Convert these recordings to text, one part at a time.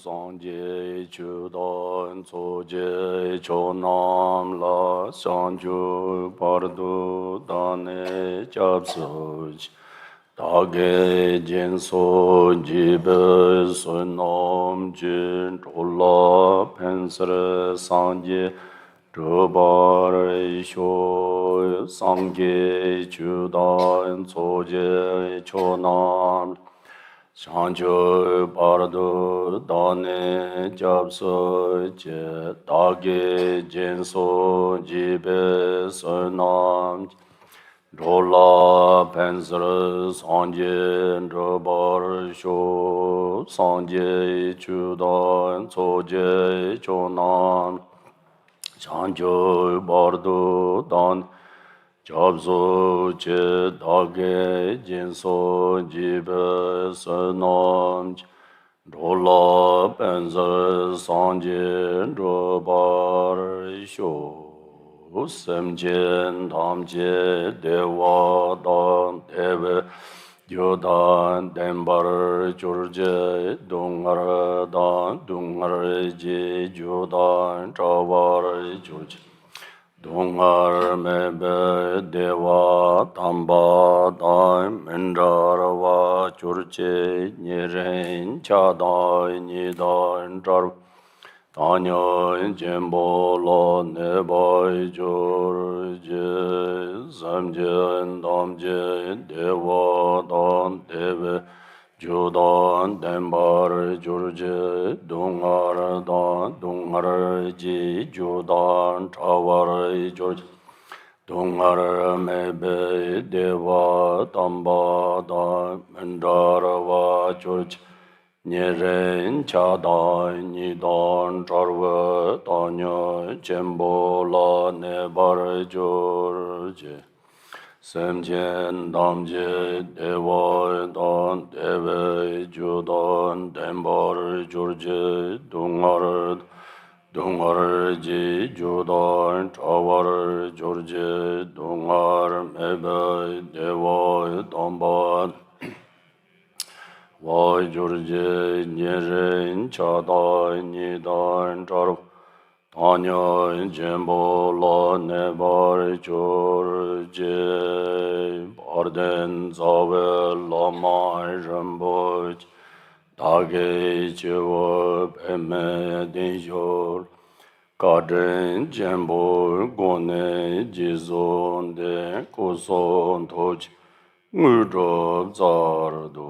sanje chudan soje chonam la sanju pardu dane chapsuj dage jenso jibe sunom jin tola pensere sanje Rubar sho sangye chudan soje chonam Sanjo bardo dane japso je dage jenso jibe sonam Rola pensere sanje rubar sho sanje chudan soje chonam Sanjo bardo dan Jabzo che dage jinso jibe sanam Rola benzer sanje robar sho Semjen damje dewa dan deve Yodan dembar jurje dungar dan dungar je jodan travar jurje Dungar mebe dewa tamba dai mendarwa churche nyeren chadai nidan jar Tanya jembo lo nebai jorje samjen damje dewa dan deve Jodan dembar jurje dungar dan dungar ji jodan tawar jurje dungar mebe deva tamba dan mendarwa jurje Nyeren chadai nidan charva tanya jembola nebar jurje Semjen damje dewa dan deve judan dembar jurje dungar ji judan tawar jurje dungar mebe dewa damban Vai jurje nyeren chadai nidan charv Tanya jembo la nebar jurje Barden zave lama ramboj Dage chewa peme dinjor Kadren jembo gone jizon de kuson toj Ngudrob zardo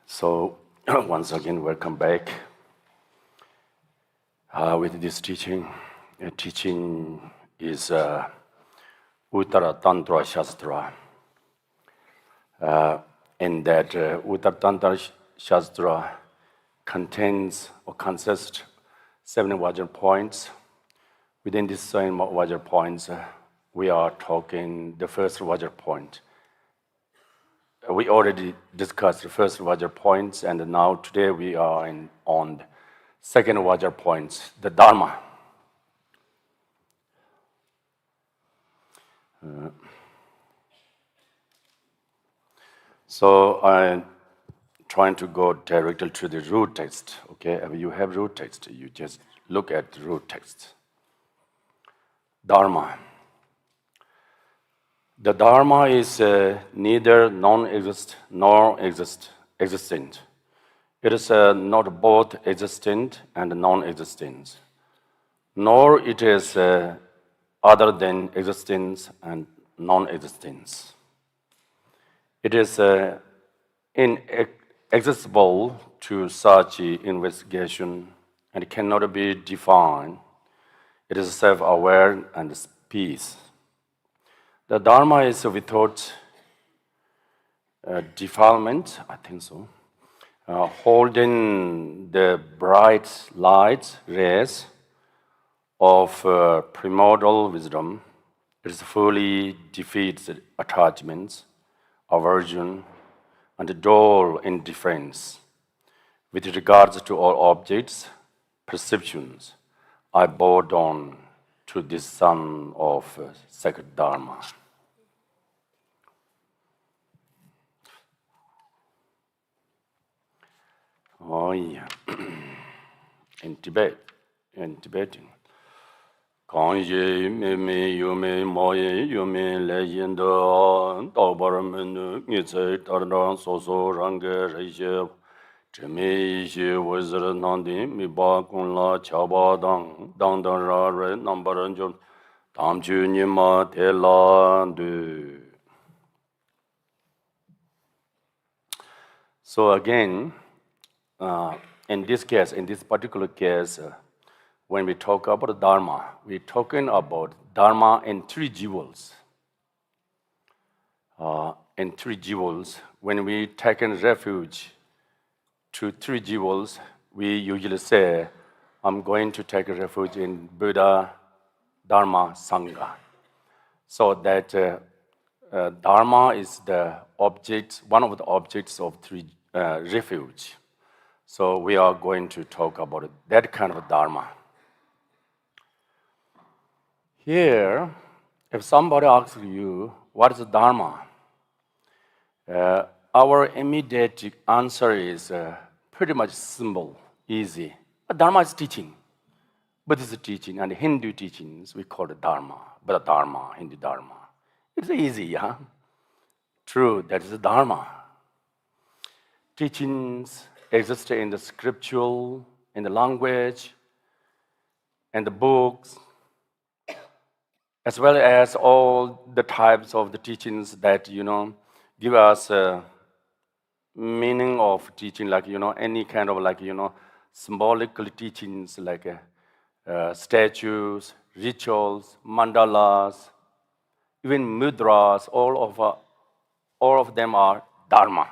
So, once again, welcome back with this teaching. The teaching is Uttaratantra Shastra. And that Uttaratantra Shastra contains or consists 7 Vajra points. Within these 7 Vajra points, we are talking the first Vajra point. We already discussed the first Vajra points, and now today we are on the second Vajra points, the Dharma. So I'm trying to go directly to the root text. Okay, if you have root text, you just look at the root text. Dharma. The Dharma is neither non-exist nor existent. It is not both existent and non-existent, nor it is other than existence and non-existence. It is inaccessible to such investigation and cannot be defined. It is self-aware and peace. The Dharma is without defilement, I think so, holding the bright light rays of primordial wisdom. It fully defeats attachments, aversion, and dull indifference. With regards to all objects, perceptions, I bow down to this son of sacred Dharma. Oh yeah. In Tibetan. Kang ye me me yu me mo ye yu me le yin de dao bar men ngi zai tar dan so so rang ge re je zhe me ye wo zhe nan di mi ba kong la cha ba dang dang dang ra re nam ba ren jo tam ju ni ma te la du. So again, in this case, in this particular case, when we talk about Dharma, we're talking about Dharma in three jewels. In three jewels, when we take refuge to three jewels, we usually say, I'm going to take refuge in Buddha, Dharma, Sangha. So that Dharma is the object, one of the objects of three refuge. So we are going to talk about that kind of Dharma. Here, if somebody asks you, what is Dharma? Our immediate answer is pretty much simple, easy. Dharma is teaching. Buddhist teaching and Hindu teachings, we call it Dharma. Buddha Dharma, Hindu Dharma. It's easy, huh? True, that is the Dharma. Teachings exist in the scriptural, in the language, and the books, as well as all the types of the teachings that, give us meaning of teaching, like, any kind of, like, symbolical teachings, like statues, rituals, mandalas, even mudras, all of them are Dharma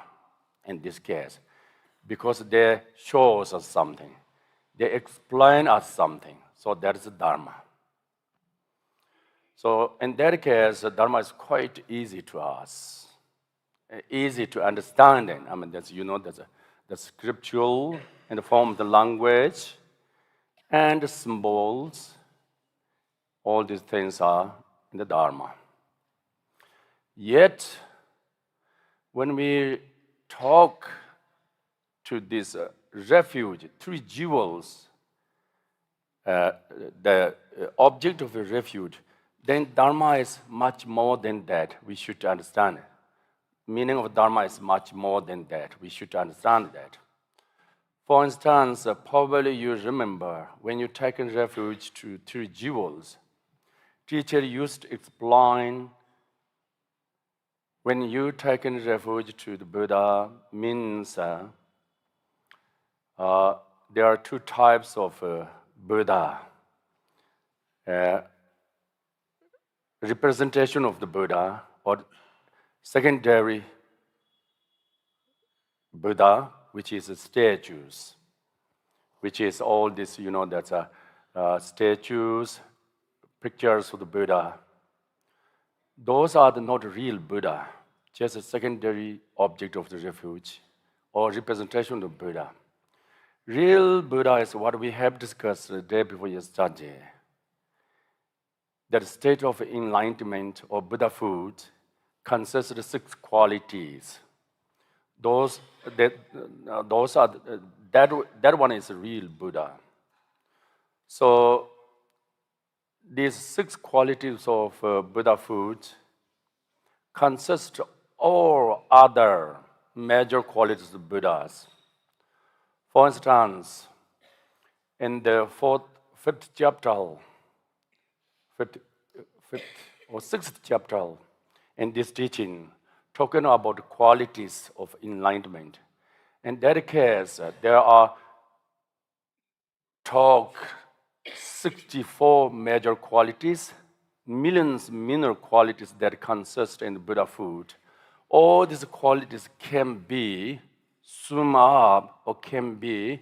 in this case, because they show us something. They explain us something. So that is Dharma. So in that case, Dharma is quite easy to us, easy to understanding. I mean, that's, there's the scriptural in the form of the language and the symbols. All these things are in the Dharma. Yet, when we talk to this refuge, three jewels, the object of a refuge, then Dharma is much more than that. We should understand it. Meaning of Dharma is much more than that. We should understand that. For instance, probably you remember when you take refuge to three jewels, teacher used to explain when you take refuge to the Buddha means there are two types of Buddha. Representation of the Buddha or secondary Buddha, which is statues, which is all this, that's statues, pictures of the Buddha. Those are not real Buddha, just a secondary object of the refuge or representation of Buddha. Real Buddha is what we have discussed the day before yesterday. That state of enlightenment or Buddhahood consists of 6 qualities. That one is a real Buddha. So these 6 qualities of Buddhahood consist all other major qualities of Buddhas. For instance, in the fifth or sixth chapter in this teaching, talking about the qualities of enlightenment. In that case, there are 64 major qualities, millions minor qualities that consist in Buddhahood. All these qualities can be summed up or can be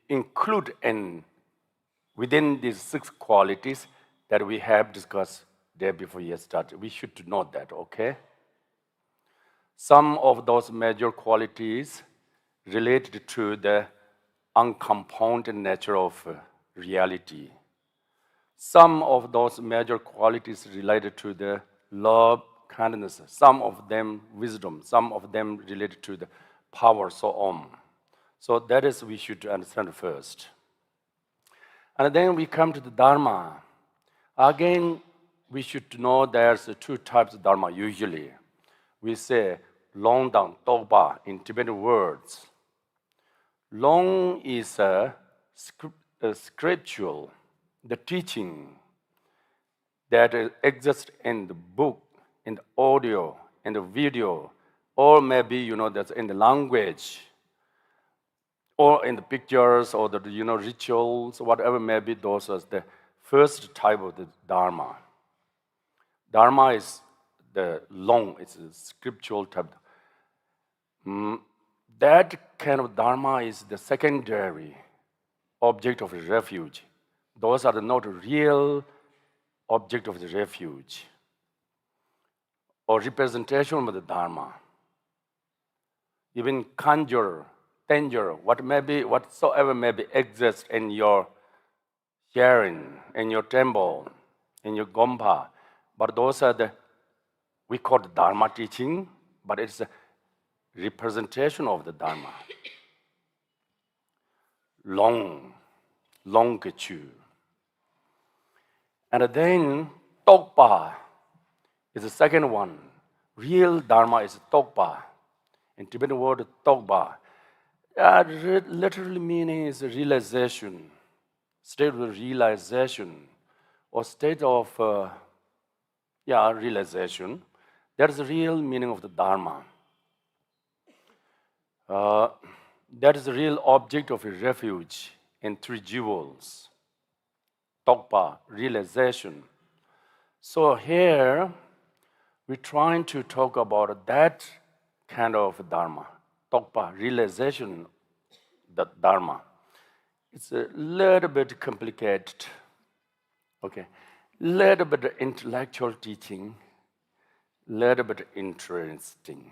included within these 6 qualities that we have discussed day before yesterday. We should know that, okay? Some of those major qualities related to the uncompounded nature of reality. Some of those major qualities related to the love, kindness, some of them wisdom, some of them related to the power, so on. So that is we should understand first. And then we come to the Dharma. Again, we should know there's two types of Dharma usually. We say long down, Tokpa in Tibetan words. Long is a scriptural, the teaching that exists in the book, in the audio, in the video, or maybe, that's in the language, or in the pictures, or the, rituals, whatever may be, those are the first type of the Dharma. Dharma is the long, it's a scriptural type. That kind of Dharma is the secondary object of refuge. Those are not real object of the refuge or representation of the Dharma. Even conjure, danger, whatsoever may be exists in your sharing, in your temple, in your gompa, but those are we call it Dharma teaching, but it's a representation of the Dharma. Long Kechu. And then Tokpa is the second one. Real Dharma is Tokpa. In Tibetan word, Tokpa. Literally meaning is realization, state of realization, or state of realization. That is the real meaning of the Dharma. That is the real object of a refuge in three jewels. Tokpa, realization. So here, we're trying to talk about that kind of Dharma. Tokpa, realization, the Dharma. It's a little bit complicated. Okay. Little bit intellectual teaching, little bit interesting.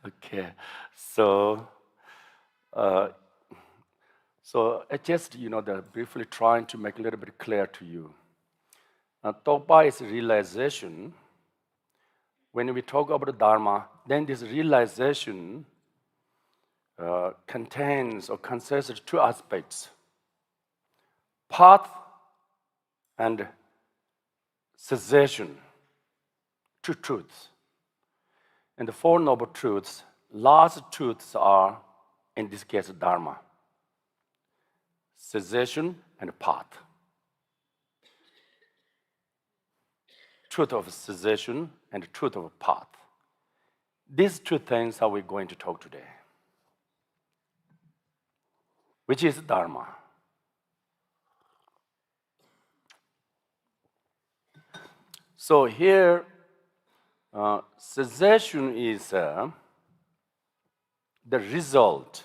Okay. So I just, briefly trying to make a little bit clear to you. Tokpa is realization. When we talk about the Dharma, then this realization contains or consists of two aspects: path and cessation, two truths. And the Four Noble Truths, last truths are, in this case, Dharma, cessation and path. Truth of cessation and truth of path. These two things are we going to talk today. Which is Dharma. So here, cessation is the result,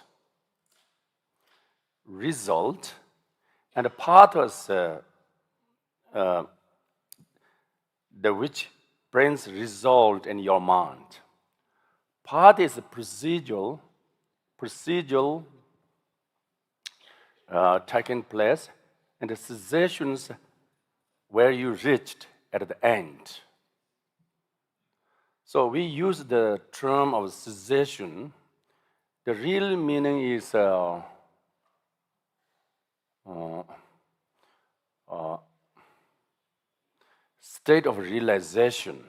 and the path is the which brings result in your mind. Path is a procedural taking place, and the cessations where you reached at the end. So we use the term of cessation. The real meaning is state of realization.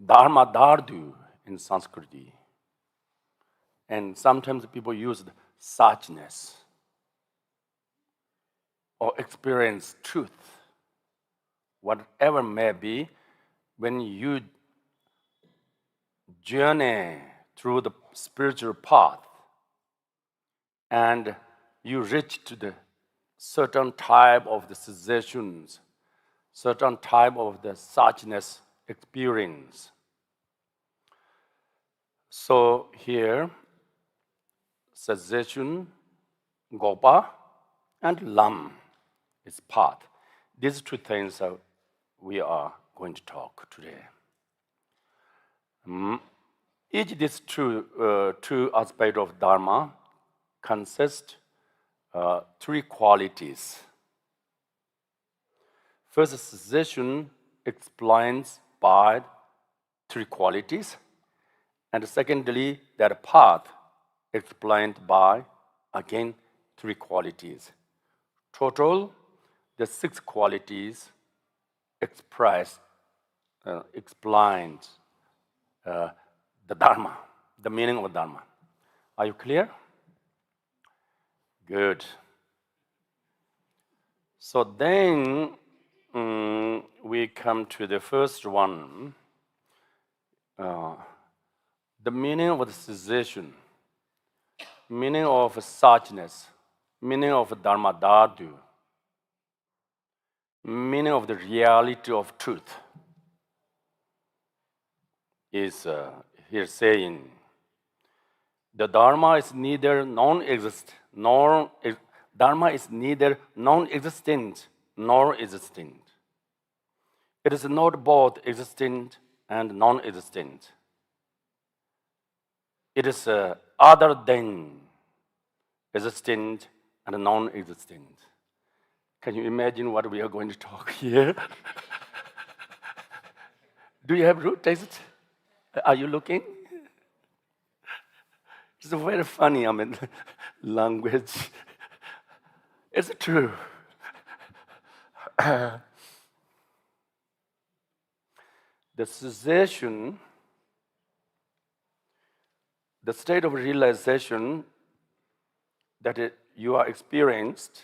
Dharma Dardu in Sanskrit. And sometimes people use suchness or experience truth. Whatever may be, when you journey through the spiritual path and you reach to the certain type of the cessations, certain type of the suchness experience. So here, cessation, Gopa, and Lam is path. These two things are we are going to talk today. Each of these two aspects of Dharma consist three qualities. First, cessation explains by three qualities, and secondly, that path explained by, again, three qualities. Total, the six qualities explained the Dharma, the meaning of Dharma. Are you clear? Good. So then we come to the first one, the meaning of the cessation, meaning of suchness, meaning of Dharma Dhatu, meaning of the reality of truth is here saying the Dharma is neither non-existent nor existent. It is not both existent and non-existent. It is other than existent and non-existent. Can you imagine what we are going to talk here? Do you have root taste? Are you looking? It's very funny, language. It's true. The cessation, the state of realization that you are experienced,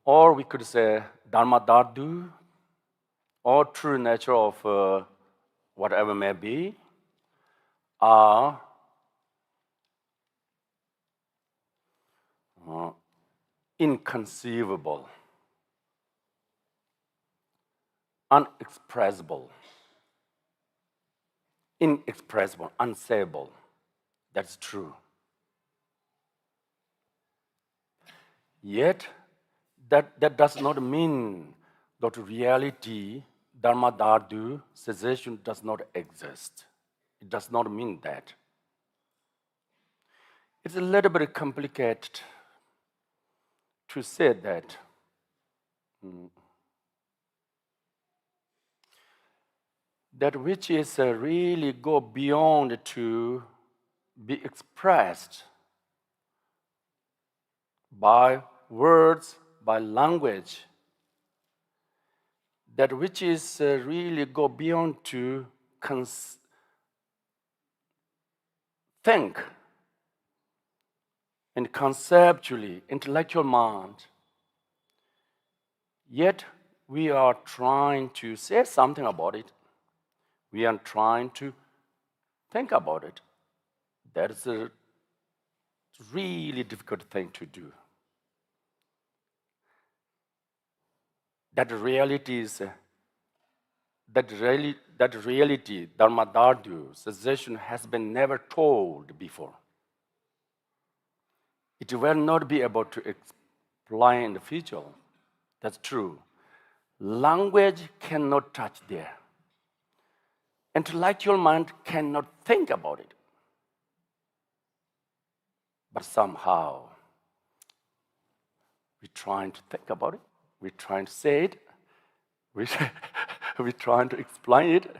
or we could say Dharma Dhatu, or true nature of whatever may be, are inconceivable, unexpressible, unsayable. That's true. Yet, that does not mean that reality, Dharma Dhatu, cessation does not exist. It does not mean that. It's a little bit complicated to say that. That which is really go beyond to be expressed by words, by language, that which is really go beyond to think and conceptually, intellectual mind. Yet we are trying to say something about it. We are trying to think about it. That is a really difficult thing to do. That reality, Dharma Dhatu, cessation, has been never told before. It will not be able to explain in the future. That's true. Language cannot touch there. Intellectual mind cannot think about it. But somehow, we're trying to think about it. We're trying to say it. We're trying to explain it.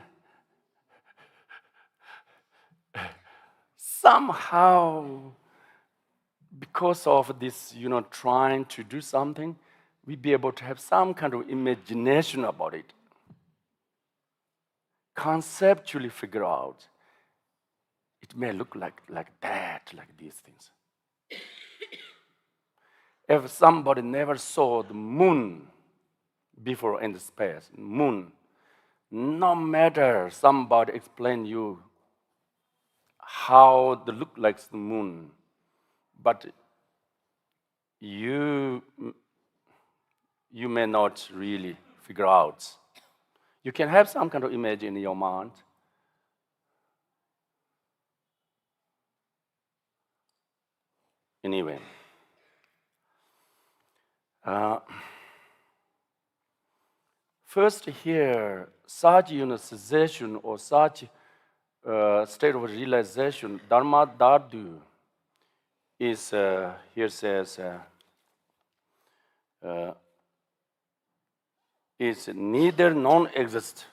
Somehow, because of this, trying to do something, we be able to have some kind of imagination about it. Conceptually figure out, it may look like that, like these things. If somebody never saw the moon before in the space, moon, no matter somebody explain you how the look like the moon, but you may not really figure out. You can have some kind of image in your mind. Anyway, first here, such cessation or such state of realization, Dharma Dhatu, is here says is neither non-exist,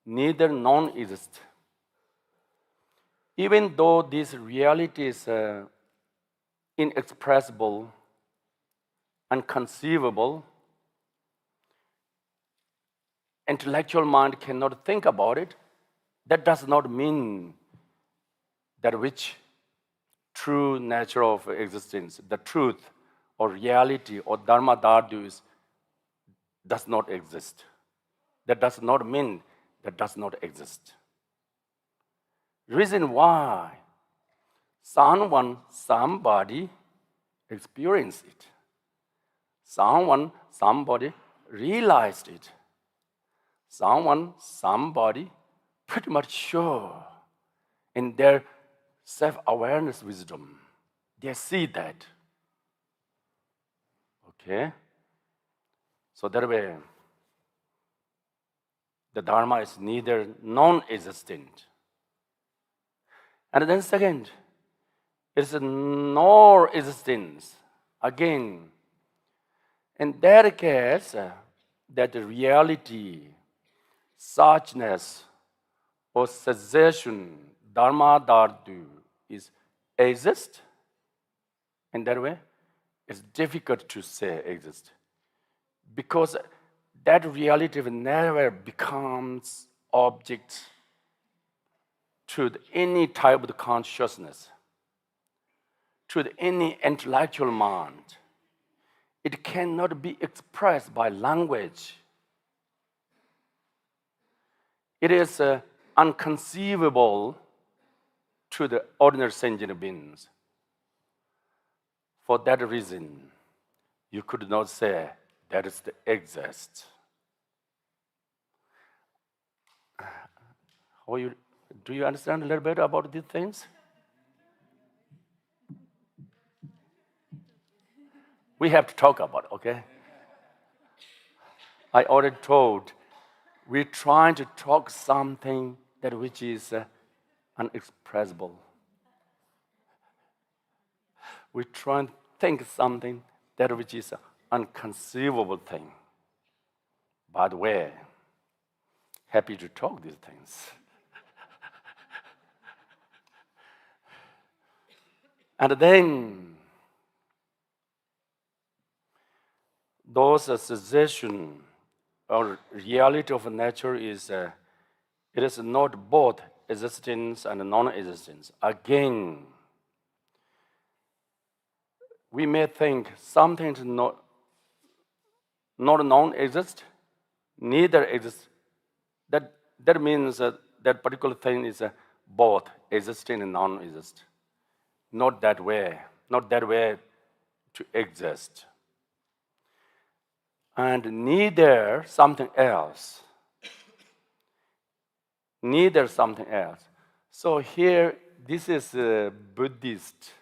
neither non-exist. Even though this reality is inexpressible, unconceivable, intellectual mind cannot think about it, that does not mean that which true nature of existence, the truth or reality or Dharma Dhatu does not exist. That does not mean that does not exist. Reason why someone, somebody experienced it. Someone, somebody realized it. Someone, somebody pretty much sure in their self-awareness wisdom. They see that. Okay? So that way, the Dharma is neither non-existent. And then second, it's no existence. Again, in that case, that reality, suchness, or cessation, Dharma Dhatu, is exist. In that way, it's difficult to say exist. Because that reality never becomes object to any type of consciousness, to any intellectual mind. It cannot be expressed by language. It is unconceivable to the ordinary sentient beings. For that reason, you could not say that is the exist. Do you understand a little bit about these things? We have to talk about it, okay? I already told, we're trying to talk something that which is unexpressible. We try and think something that which is an unconceivable thing. By the way, happy to talk these things. And then those cessation or reality of nature is it is not both existence and non-existence. Again, we may think something is not non-exist, neither exists. That means that particular thing is both existing and non-exist. Not that way to exist. And neither something else. Neither something else. So here, this is a Buddhist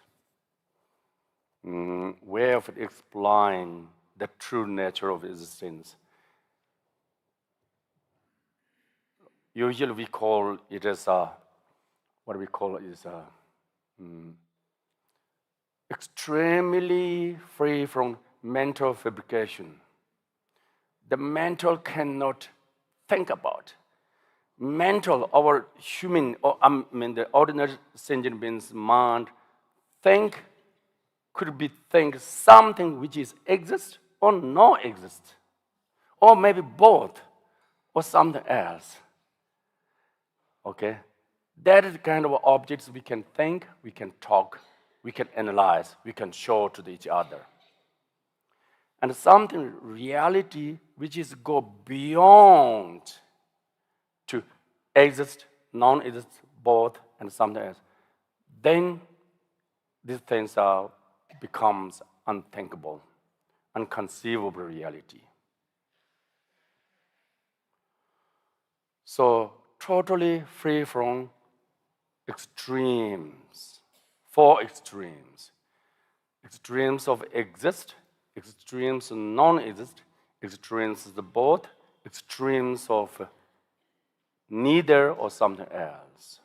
way of explaining the true nature of existence. Usually we call it as extremely free from mental fabrication. The mental cannot think about. Mental, our human, the ordinary sentient being's mind, could be something which is exist or no exist, or maybe both, or something else. Okay, that is the kind of objects we can think, we can talk, we can analyze, we can show to each other. And something reality which is go beyond to exist, non-exist, both, and something else, then these things becomes unthinkable, unconceivable reality. So totally free from extremes, four extremes. Extremes of exist, extremes of non-exist, extremes of both, extremes of neither or something else.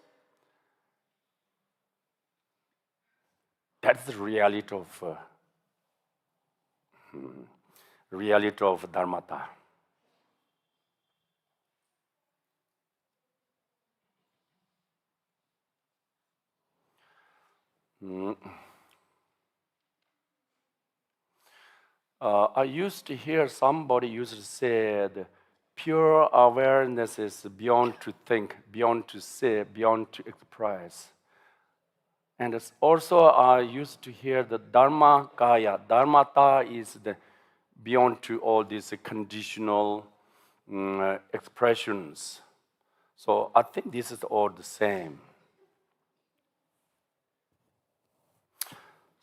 That's the reality of Dharmata. I used to hear somebody used to say that pure awareness is beyond to think, beyond to say, beyond to express. And it's also I used to hear the Dharma Kaya. Dharmata is the beyond to all these conditional expressions. So I think this is all the same.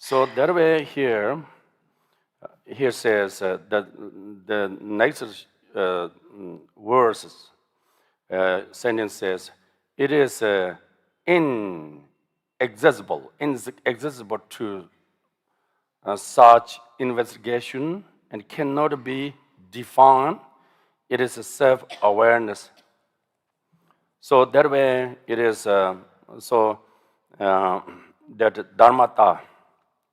So that way here says that the next verse sentence says, it is inaccessible to such investigation and cannot be defined. It is a self-awareness. So that way it is that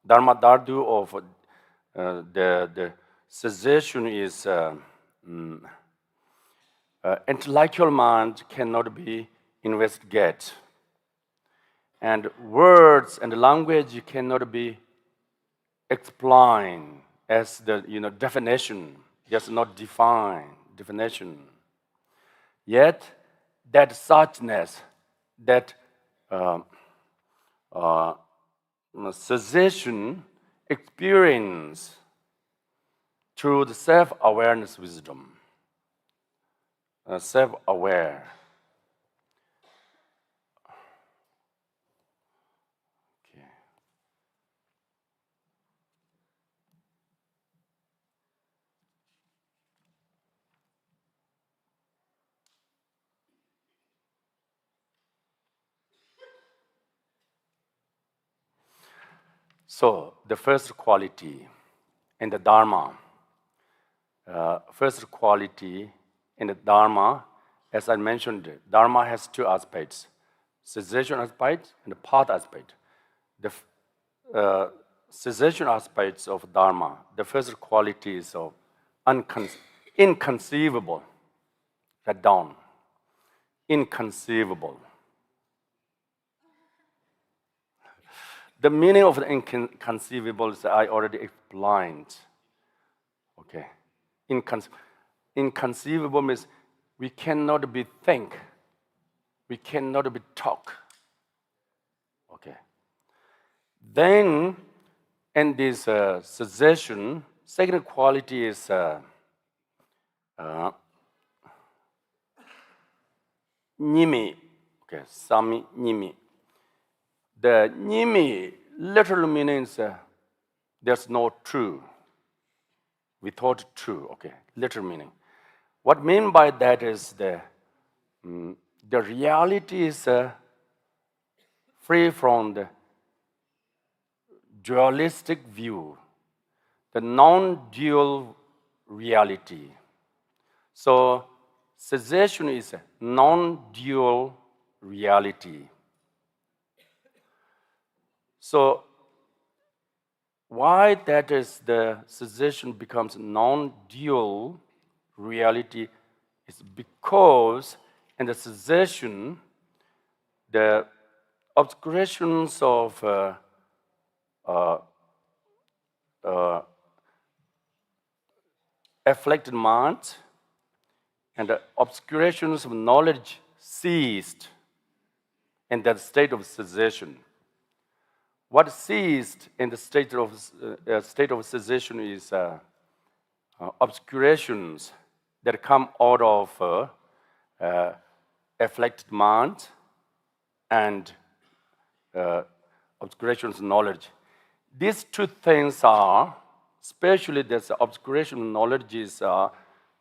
Dharma Dardu of the cessation is intellectual mind cannot be investigated, and words and language cannot be explained as the definition. Just not defined definition. Yet that suchness, that cessation experience through the self-awareness wisdom, self-aware. Okay. So the first quality in the Dharma, first quality in the Dharma, as I mentioned, Dharma has two aspects: cessation aspect and the path aspect. The cessation aspects of Dharma, the first quality is of inconceivable. Write down. Inconceivable. The meaning of the inconceivable is I already explained. Okay. Inconceivable means we cannot be think. We cannot be talk. Okay. Then, in this cessation, second quality is nimi. Okay, sami nimi. The nimi literal means there's no true. Without true. Okay, literal meaning. What I mean by that is the reality is free from the dualistic view, the non-dual reality. So cessation is a non-dual reality. So why that is the cessation becomes non-dual reality is because in the cessation, the obscurations of afflicted mind and the obscurations of knowledge ceased in that state of cessation. What ceased in the state of cessation is obscurations that come out of afflicted mind and obscurations of knowledge. These two things are, especially this obscuration of knowledge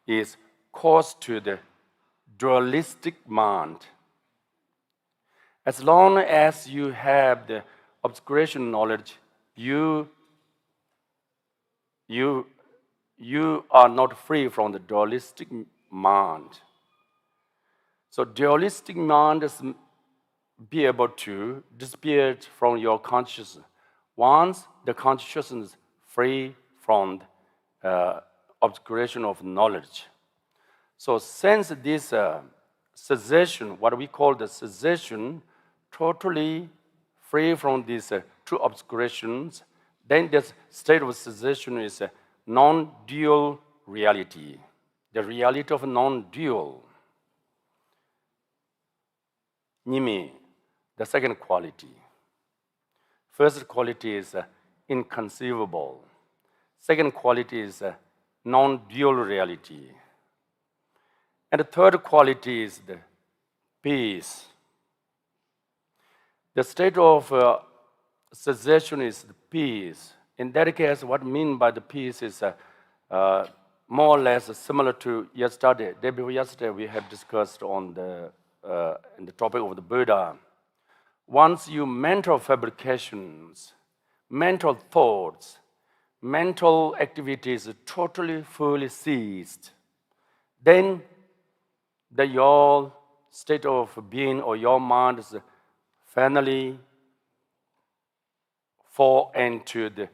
is caused to the dualistic mind. As long as you have the obscuration knowledge, you are not free from the dualistic mind. So dualistic mind is be able to disappear from your consciousness. Once the consciousness is free from obscuration of knowledge. So since this cessation, what we call the cessation, totally free from these two obscurations, then this state of cessation is a non-dual reality, the reality of non-dual. Nimi, the second quality. First quality is inconceivable. Second quality is non-dual reality. And the third quality is the peace. The state of cessation is the peace. In that case, what I mean by the peace is more or less similar to yesterday. Day before yesterday, we have discussed on in the topic of the Buddha. Once you mental fabrications, mental thoughts, mental activities totally fully ceased, then your state of being or your mind is finally fall into the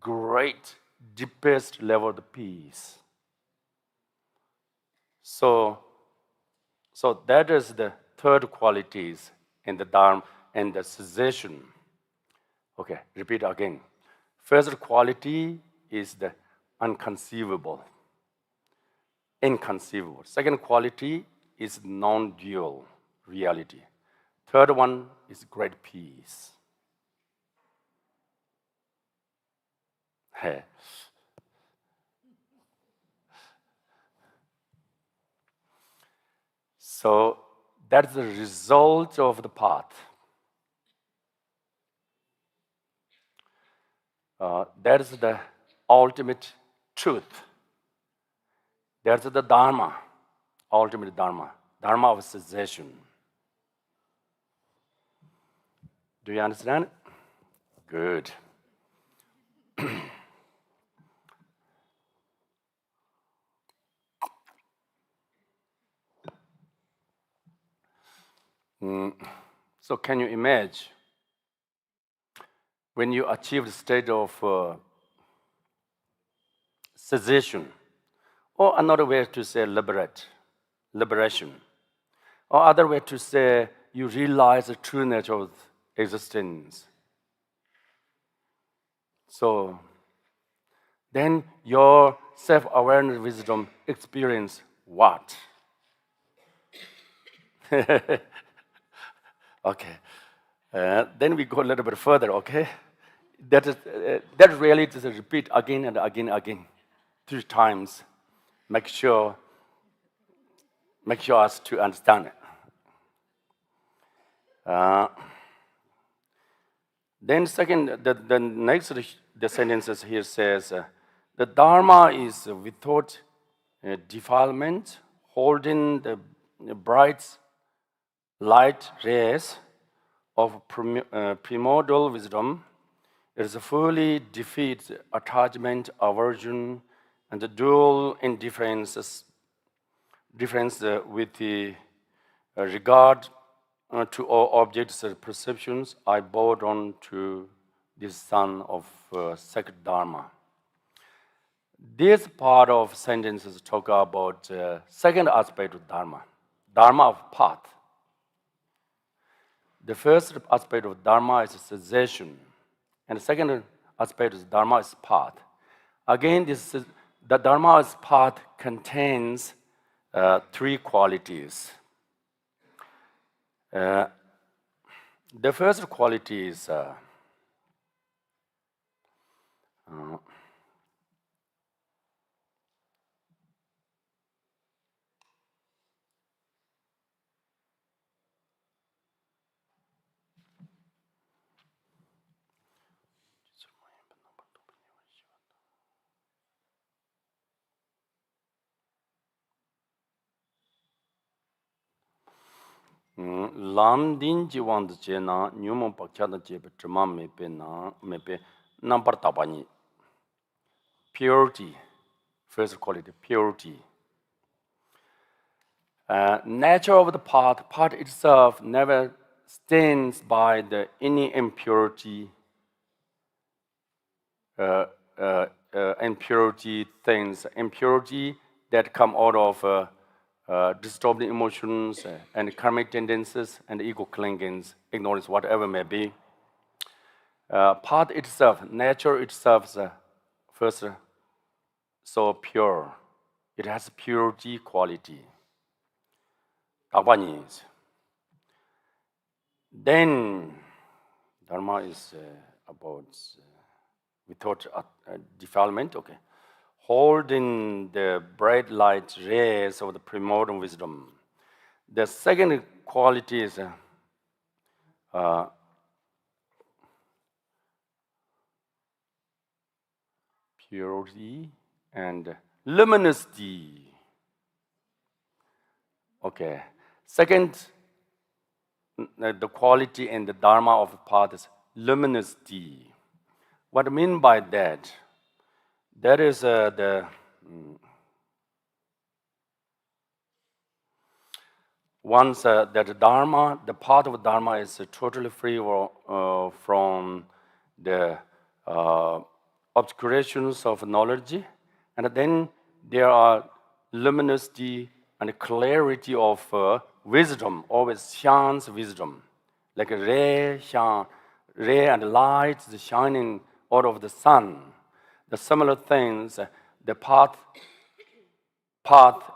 great, deepest level of peace. So that is the third qualities in the Dharma and the cessation. Okay, repeat again. First quality is the unconceivable, inconceivable. Second quality is non-dual reality. Third one is great peace. Hey. So that's the result of the path. That is the ultimate truth. That's the Dharma, ultimate Dharma, Dharma of cessation. Do you understand? Good. So can you imagine when you achieve the state of cessation, or another way to say liberation, or other way to say you realize the true nature of existence. So then your self-awareness wisdom experience what? Okay. Then we go a little bit further, okay? That really just repeat again and again, 3 times. Make sure us to understand it. Then second, the next the sentences here says, the Dharma is without defilement, holding the bright light rays of primordial wisdom. It is fully defeats attachment, aversion, and the dual indifference with the regard to all objects and perceptions. I bowed on to this son of sacred Dharma. This part of sentences talk about second aspect of Dharma, Dharma of path. The first aspect of Dharma is cessation, and the second aspect of Dharma is path. Again, the Dharma's path contains 3 qualities. The first quality is Lam din ji wang je na nyumon pa kya da je trima me pe number tabani. Purity, first quality, purity. Nature of the part itself never stands by any impurity, impurity things, impurity that come out of disturbed emotions and karmic tendencies and ego clingings, ignorance, whatever may be. Part itself, nature itself is first so pure. It has purity quality. Tabanis. Then Dharma is about without defilement, okay. Holding the bright light rays of the primordial wisdom. The second quality is purity and luminosity. Okay. Second, the quality and the dharma of the path is luminosity. What I mean by that? That is once that dharma, the path of dharma is totally free from the obscurations of knowledge, and then there are luminosity and clarity of wisdom, always shines wisdom, like a ray and light is shining out of the sun. The similar things, the path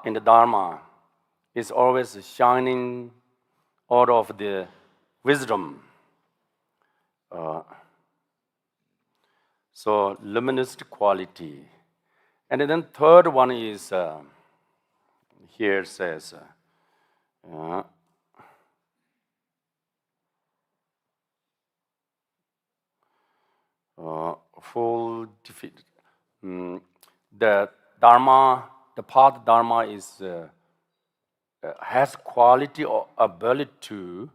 in the Dharma is always shining out of the wisdom. So luminous quality. And then third one is, here it says, full defeat. The Dharma, the path Dharma is has quality or ability to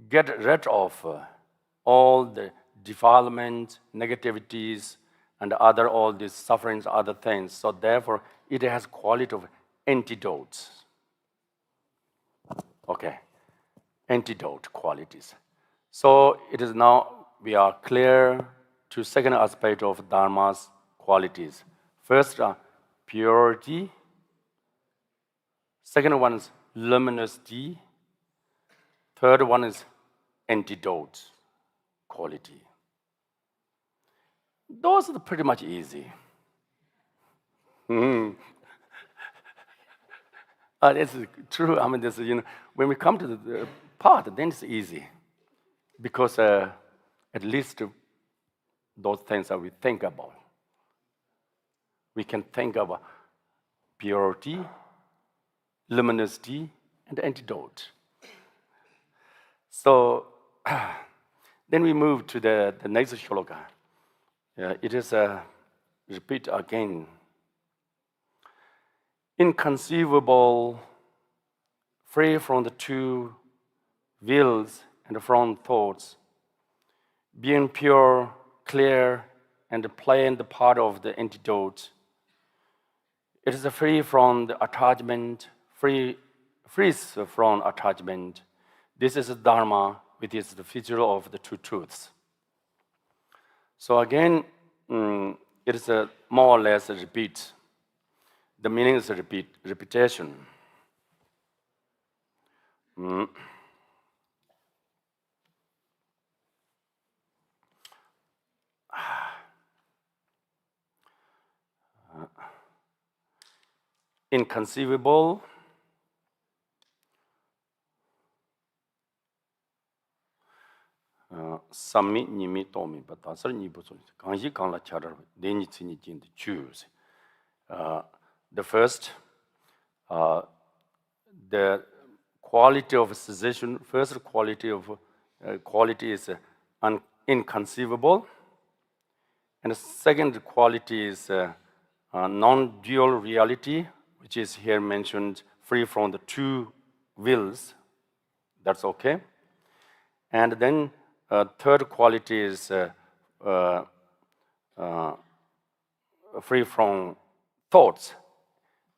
get rid of all the defilement, negativities, and other all these sufferings, other things. So therefore, it has quality of antidotes. Okay, antidote qualities. So it is now we are clear to second aspect of Dharma's qualities. First, purity. Second one is luminosity. Third one is antidote quality. Those are pretty much easy. It's true. I mean, this, when we come to the part, then it's easy, because at least those things that we think about, we can think of purity, luminosity, and antidote. So then we move to the next shloka. It is repeat again. Inconceivable, free from the two wills and from thoughts, being pure, clear, and plain the part of the antidote. It is free from the attachment, free from attachment. This is Dharma, which is the feature of the two truths. So again, it is a more or less a repeat. The meaning is a repetition. Inconceivable, sammi nimi tomi batasar nibuso kanji kanla chadar deni tsini jin to choose. The first, the quality of cessation. First quality is inconceivable, and the second quality is non-dual reality, which is here mentioned, free from the two wills. That's okay. And then third quality is free from thoughts,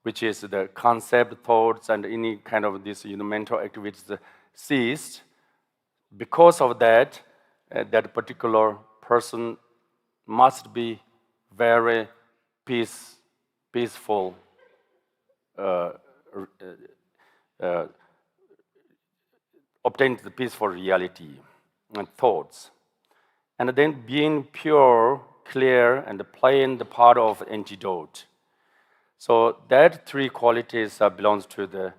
which is the concept, thoughts, and any kind of this mental activities ceased. Because of that, that particular person must be very peaceful, obtain the peaceful reality and thoughts. And then being pure, clear, and plain the part of antidote. So that three qualities belongs to the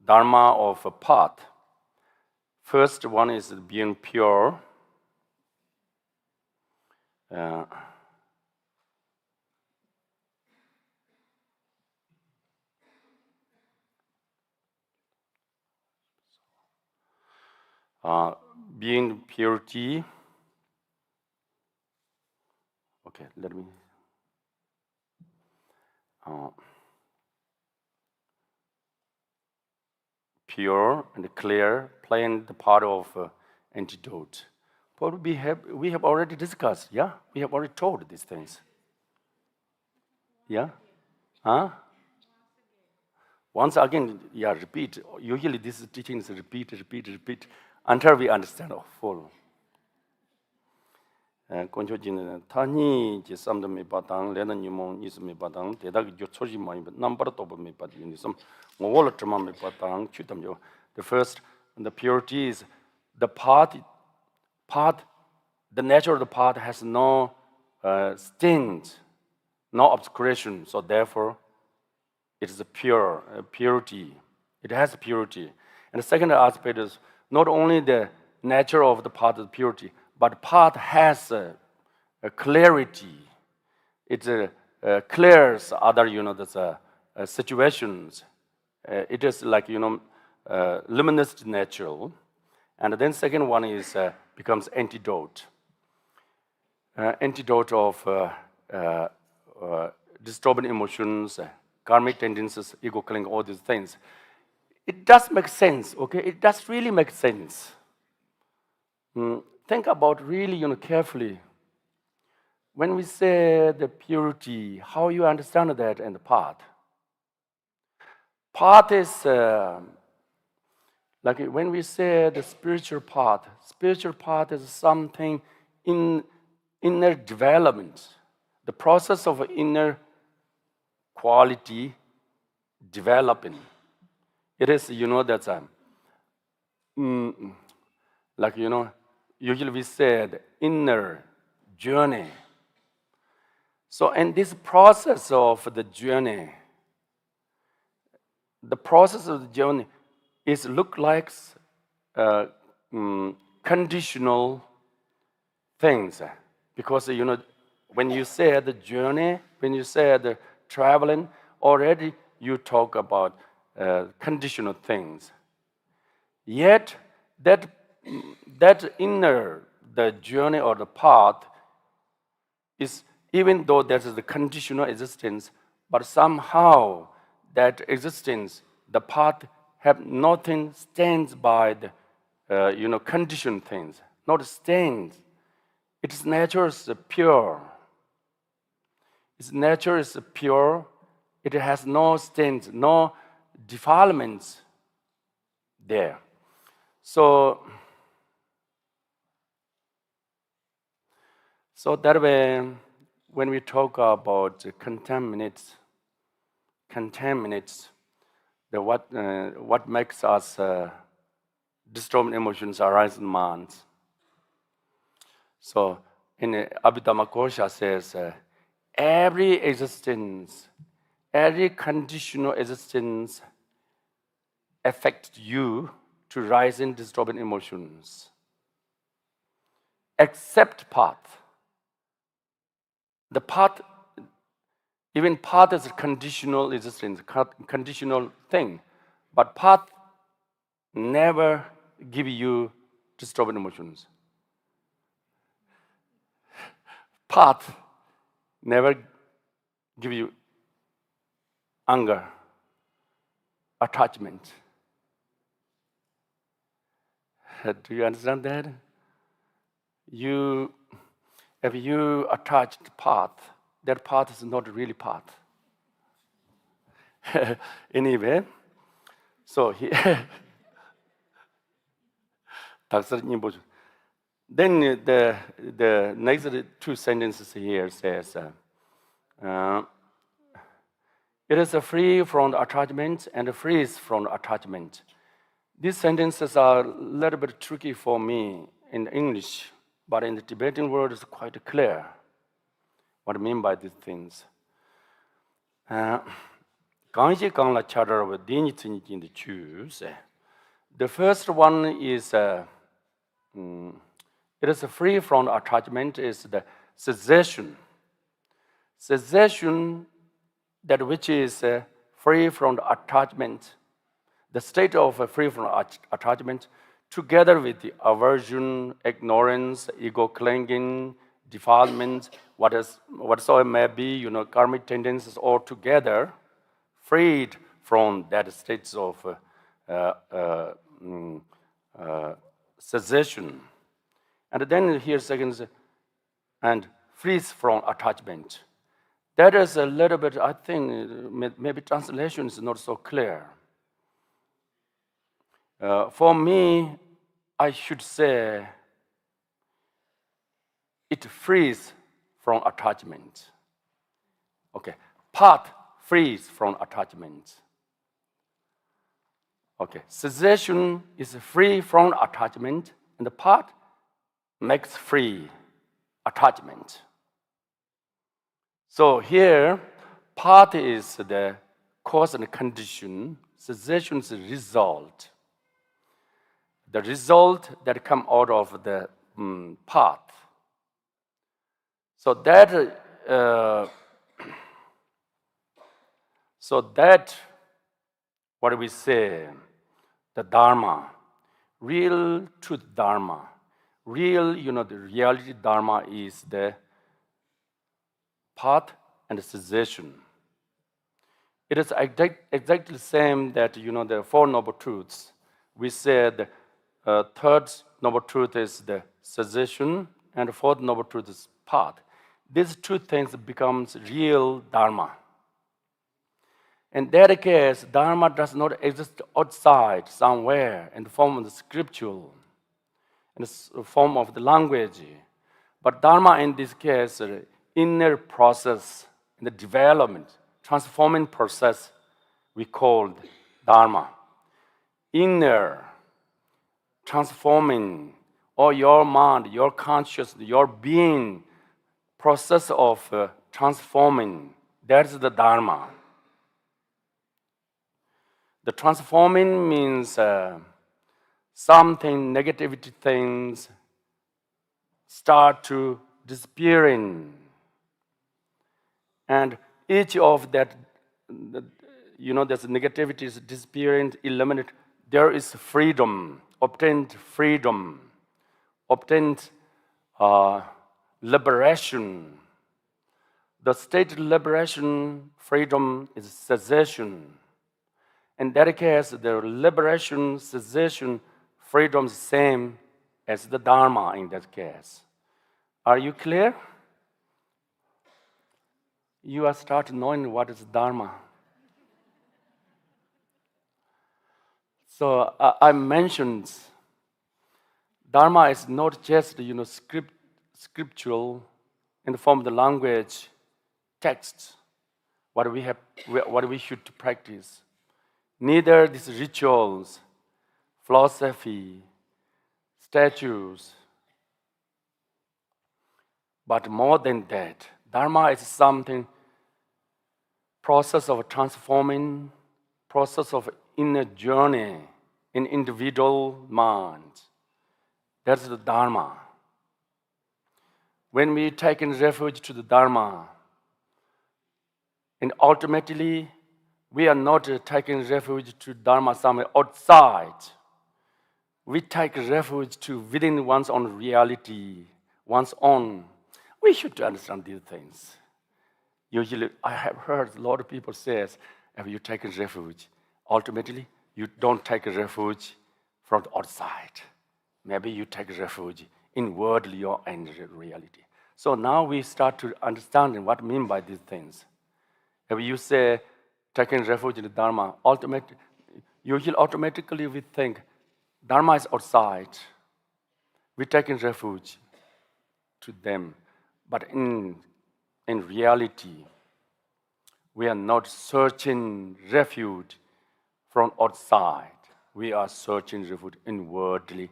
Dharma of a path. First one is being pure. Being purity. Okay, let me. Pure and clear, plain the part of antidote. But we have already discussed, yeah? We have already told these things. Yeah? Huh? Once again, yeah, repeat. Usually this teaching is repeat until we understand full. Conchojin Tani Jesam me Batang, Lena Numon is me Batang, Tedak Jotoji my number of me Batinism, Mowolatrama me Batang, Chutamjo. The first, the purity is the path, the nature of the path has no stains, no obscuration, so therefore it is a pure purity. It has purity. And the second aspect is not only the nature of the path is purity, but path has a clarity. It clears other situations. It is like luminous natural. And then second one is becomes antidote. Antidote of disturbing emotions, karmic tendencies, ego killing, all these things. It does make sense, okay? It does really make sense. Think about really, carefully. When we say the purity, how you understand that and the path? Path is like when we say the spiritual path is something in inner development, the process of inner quality developing. It is, that's like, usually we said inner journey. So in this process of the journey, is look like conditional things. Because, when you say the journey, when you say the traveling, already you talk about conditional things. Yet, that inner, the journey or the path is, even though that is the conditional existence, but somehow that existence, the path have nothing stands by the, conditioned things, not stands. Its nature is pure. Its nature is pure. It has no stains, no defilements there. So that way, when we talk about contaminates, what makes us disturbed emotions arise in minds. So in Abhidhamma says, every existence, every conditional existence affects you to rise in disturbing emotions, except path. The path, even path is a conditional existence, conditional thing, but path never give you disturbing emotions. Path never give you anger. attachment. Do you understand that? If you attach the path, that path is not really path. Anyway, so here, then the next two sentences here says, it is free from attachment and free from attachment. These sentences are a little bit tricky for me in English, but in the Tibetan world it's quite clear what I mean by these things. The first one is, it is free from attachment, is the cessation. Cessation, that which is free from attachment, the state of free from attachment, together with the aversion, ignorance, ego clinging, defilement, whatsoever may be, karmic tendencies all together, freed from that states of cessation. And then here second, and frees from attachment. That is a little bit, I think, maybe translation is not so clear. For me, I should say it frees from attachment. Okay, path frees from attachment. Okay, cessation is free from attachment, and the path makes free attachment. So here, path is the cause and condition, cessation is the result. The result that come out of the path. So that, what we say, the Dharma, real truth Dharma, real, the reality Dharma is the path and cessation. It is exactly the same that, the Four Noble Truths. We said third Noble Truth is the cessation, and the fourth Noble Truth is path. These two things becomes real Dharma. In that case, Dharma does not exist outside somewhere in the form of the scriptural, in the form of the language. But Dharma in this case, inner process, in the development, transforming process, we called Dharma. Inner, transforming, or your mind, your consciousness, your being, process of transforming, that's the Dharma. The transforming means something, negativity things start to disappearing. And each of that, there's negativity is disappearing, eliminate. There is freedom, obtained freedom, obtained liberation. The state of liberation, freedom is cessation. In that case, the liberation, cessation, freedom is the same as the Dharma in that case. Are you clear? You are start knowing what is Dharma. So I mentioned Dharma is not just scriptural in the form of the language, text, what we should practice. Neither these rituals, philosophy, statues, but more than that, Dharma is something, process of transforming, process of inner journey in individual mind. That's the Dharma. When we take in refuge to the Dharma, and ultimately, we are not taking refuge to Dharma somewhere outside. We take refuge to within one's own reality, one's own. We should understand these things. Usually, I have heard a lot of people say, if you take refuge, ultimately, you don't take refuge from the outside. Maybe you take refuge in worldly or in reality. So now we start to understand what I mean by these things. If you say taking refuge in the Dharma, usually automatically we think Dharma is outside. We're taking refuge to them. But in reality, we are not searching refuge from outside. We are searching refuge inwardly.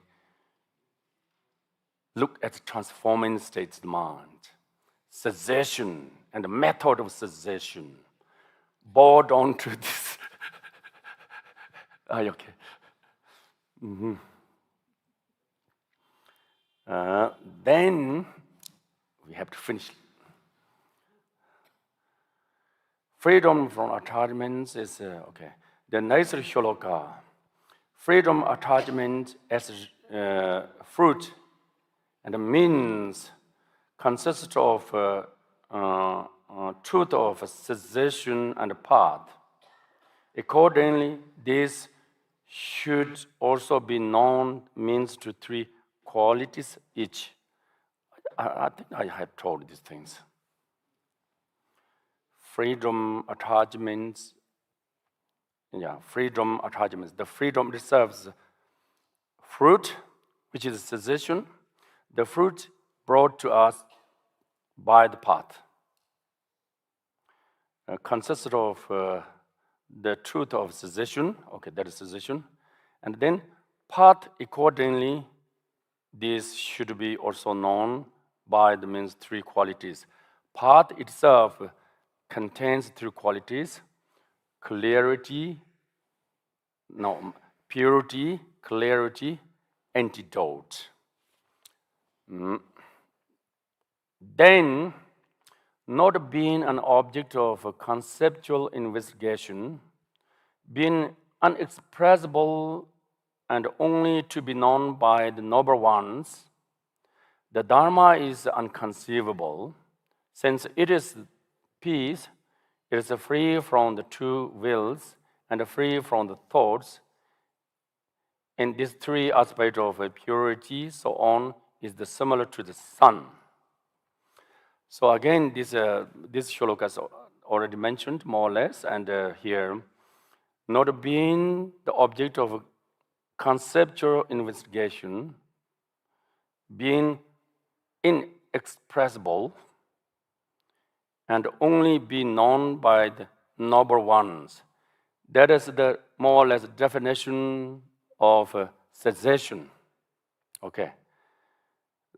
Look at the transforming states of the mind. Cessation and the method of cessation. Bored onto this. Are you okay? Then we have to finish. Freedom from attachments is okay. The next shloka. Freedom attachment as fruit and means consists of truth of cessation and path. Accordingly, this should also be known means to three qualities each. I think I have told these things. Freedom attachments. Yeah, freedom attachments. The freedom deserves fruit, which is cessation. The fruit brought to us by the path consists of the truth of cessation. Okay, that is cessation. And then path accordingly, this should be also known by the means three qualities. Path itself contains three qualities: purity, clarity, antidote. Then, not being an object of a conceptual investigation, being unexpressible and only to be known by the noble ones, the Dharma is unconceivable. Since it is peace, it is free from the two wills and free from the thoughts. And these three aspects of purity, so on, is similar to the sun. So again, this shloka is already mentioned more or less, and here, not being the object of conceptual investigation, being inexpressible, and only be known by the noble ones. That is the more or less definition of cessation. Okay.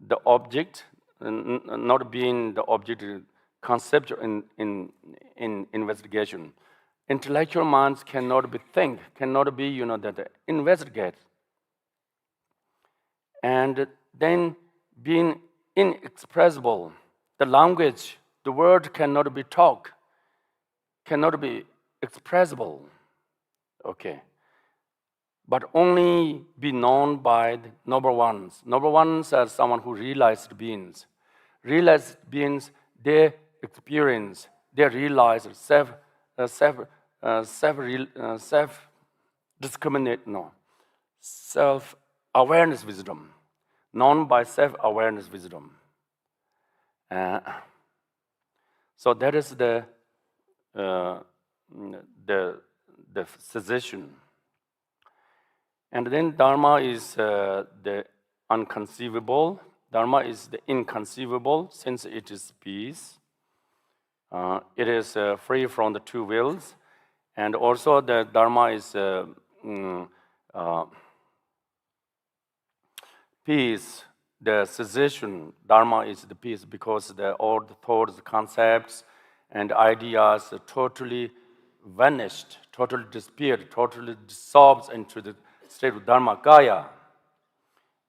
The object, not being the object, conceptual in investigation. Intellectual minds cannot be cannot be, that investigate. And then being inexpressible, the language, the word cannot be talked, cannot be expressible. Okay. But only be known by the noble ones. Noble ones are someone who realized beings. Realized beings, they experience, they realize self-awareness wisdom, known by self-awareness wisdom. So that is the cessation. And then Dharma is the unconceivable. Dharma is the inconceivable, since it is peace. It is free from the two wills. And also the Dharma is peace, the cessation. Dharma is the peace because all the thoughts, concepts, and ideas are totally vanished, totally disappeared, totally dissolves into the state of Dharma Kaya.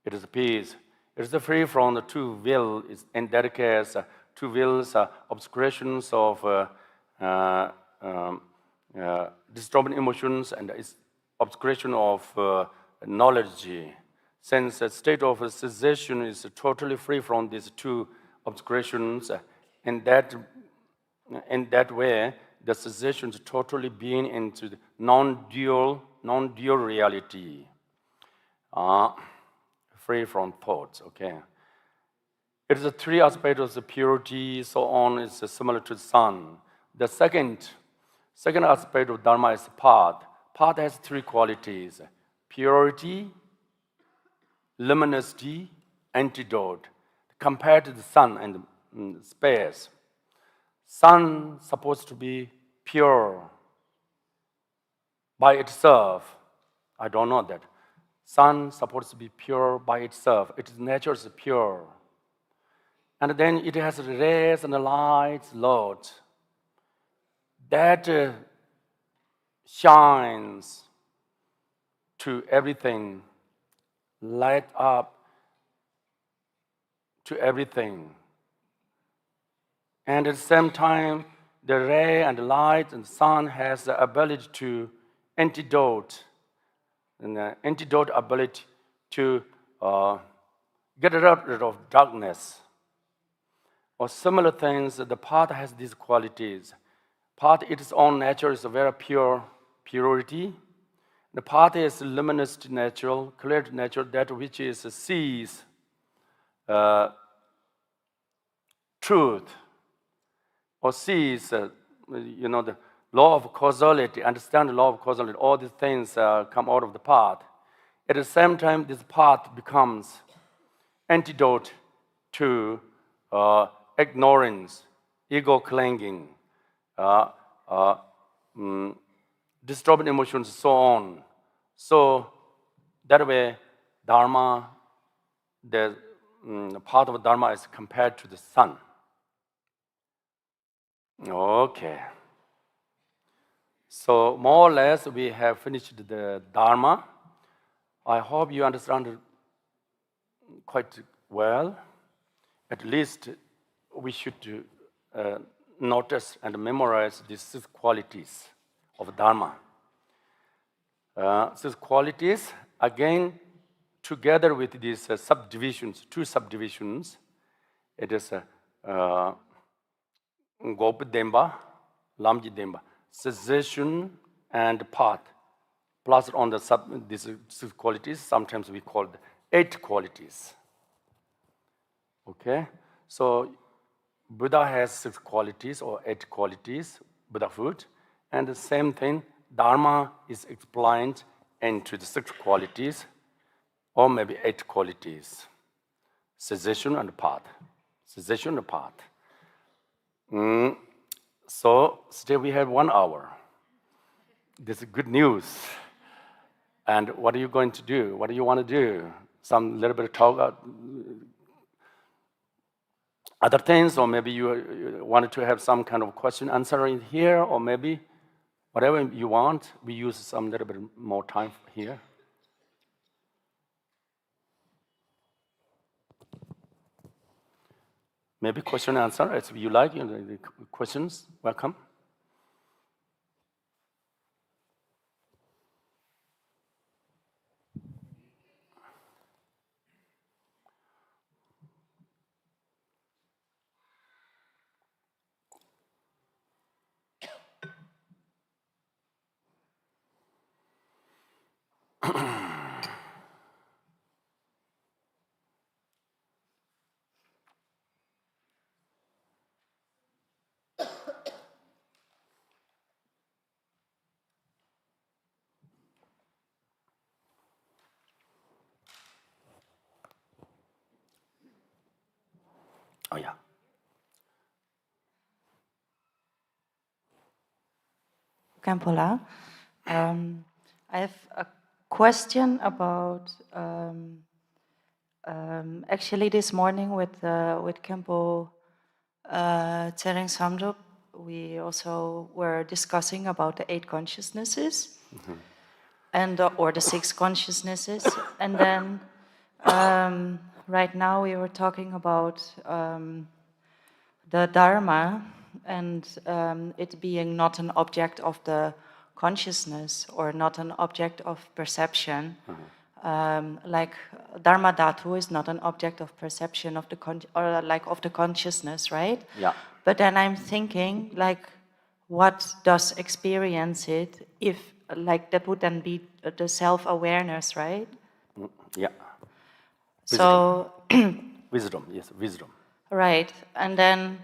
It is peace. It is free from the two wills. In that case, two wills are obscurations of disturbing emotions and obscuration of knowledge. Since the state of cessation is totally free from these two obscurations, in that way, the cessation is totally being into the non-dual reality, free from thoughts, okay? It is the three aspects of the purity, so on, is similar to the sun. The second aspect of Dharma is path. Path has three qualities: purity, luminosity, antidote. Compared to the sun and space, sun supposed to be pure by itself. I don't know that. Sun supposed to be pure by itself. Its nature is pure. And then it has rays and lights, Lord, that shines to everything, light up to everything. And at the same time, the ray and the light and the sun has the ability to antidote, and the antidote ability to get rid of darkness. Or similar things, the path has these qualities. Path, its own nature is a very purity. The path is luminous natural, clear nature, that which is sees truth, or sees, the law of causality, understand the law of causality. All these things come out of the path. At the same time, this path becomes antidote to ignorance, ego clinging, disturbing emotions, so on. So that way, Dharma, the part of Dharma is compared to the sun. Okay. So more or less, we have finished the Dharma. I hope you understand it quite well. At least we should notice and memorize these 6 qualities of Dharma. 6 qualities, again, together with these subdivisions, 2 subdivisions, it is Gopademba, Lamjidemba, cessation and path. Plus on these 6 qualities, sometimes we call the 8 qualities. Okay, so Buddha has 6 qualities or 8 qualities, Buddhahood, and the same thing, Dharma is explained into the 6 qualities, or maybe 8 qualities. Cessation and path. Cessation and path. So still we have 1 hour. This is good news. And what are you going to do? What do you want to do? Some little bit of talk, other things, or maybe you wanted to have some kind of question answering here, or maybe whatever you want. We use some little bit more time here. Maybe question and answer, as you like. The questions, welcome. Oh, yeah. Khenpo. I have a question about actually this morning with Khenpo Tsereng Samdrup, we also were discussing about the 8 consciousnesses, and or the 6 consciousnesses, and then right now we were talking about the Dharma and it being not an object of the consciousness or not an object of perception. Like Dharma Dhatu is not an object of perception of the of the consciousness, right? Yeah. But then I'm thinking, like, what does experience it, if like that would then be the self-awareness, right? Yeah. So, Wisdom, yes, wisdom. right, and then,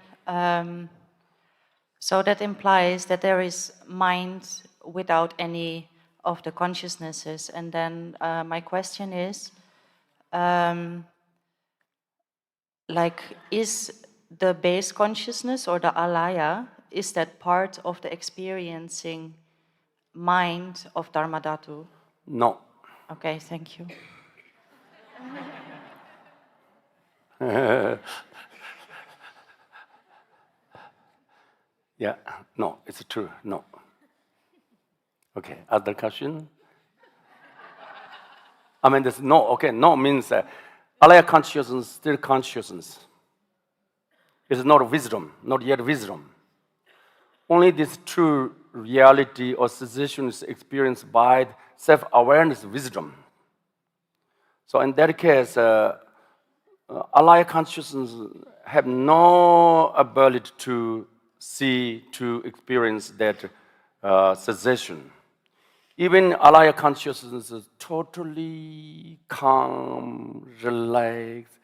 so that implies that there is mind without any of the consciousnesses. And then my question is, like, is the base consciousness or the alaya, is that part of the experiencing mind of Dharma Dhatu? No. Okay, thank you. Yeah, no, it's true, no. Okay, other question? I mean, there's no, okay, no means alaya consciousness, still consciousness. It's not wisdom, not yet wisdom. Only this true reality or cessation is experienced by self-awareness wisdom. So in that case, alaya consciousness have no ability to see, to experience that cessation. Even alaya consciousness is totally calm, relaxed,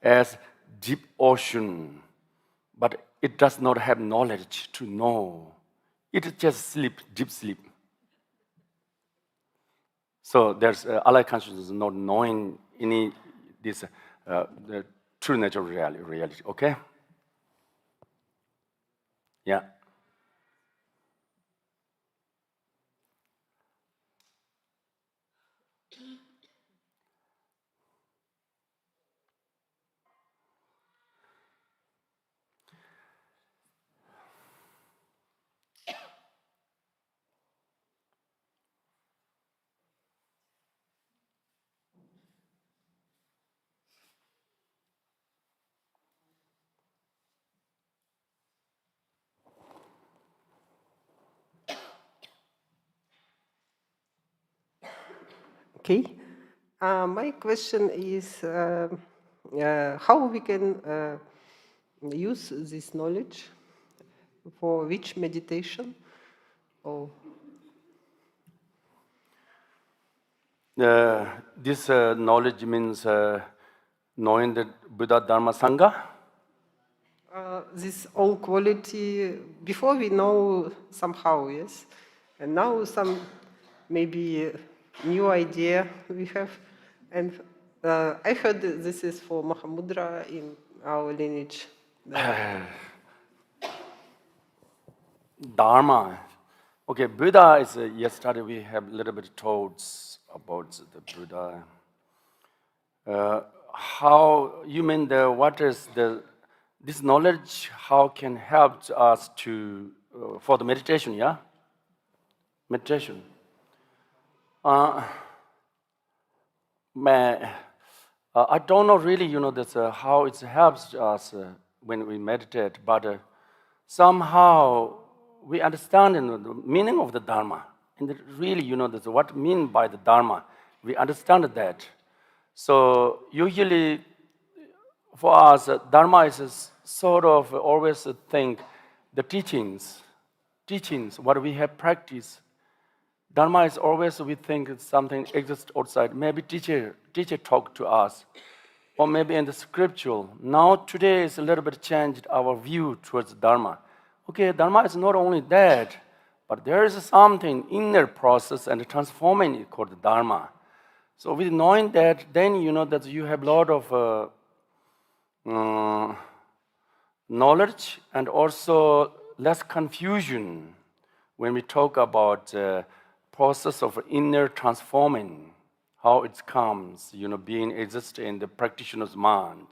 as deep ocean, but it does not have knowledge to know. It just sleep, deep sleep. So there's alaya consciousness not knowing any this the true natural reality. Okay? Yeah. Okay. My question is how we can use this knowledge for which meditation? Or This knowledge means knowing the Buddha Dharma Sangha. this all quality before we know somehow, yes, and now some maybe new idea we have, and I heard that this is for Mahamudra in our lineage. Dharma. Okay, Buddha is, yesterday we have a little bit told about the Buddha. How, you mean what is this knowledge, how can help us to, for the meditation, yeah? Meditation. I don't know really, this, how it helps us when we meditate, but somehow we understand the meaning of the Dharma. And really, this, what mean by the Dharma, we understand that. So usually for us, Dharma is sort of always think the teachings, what we have practiced. Dharma is always we think something exists outside. Maybe teacher talk to us, or maybe in the scriptural. Now today is a little bit changed our view towards Dharma. Okay, Dharma is not only that, but there is something inner process and transforming it called Dharma. So with knowing that, then you know that you have a lot of knowledge and also less confusion when we talk about process of inner transforming, how it comes, being exist in the practitioner's mind.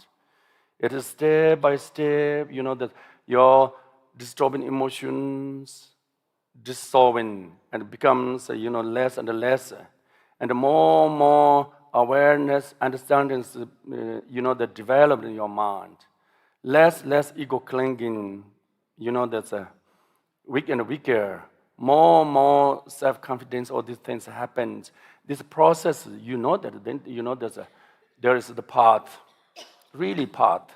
It is step by step, that your disturbing emotions dissolving and becomes, less and less, and more awareness, understandings, that develop in your mind. Less ego clinging, that's weak and weaker. More self-confidence, all these things happen. This process, that, then there is the path, really path,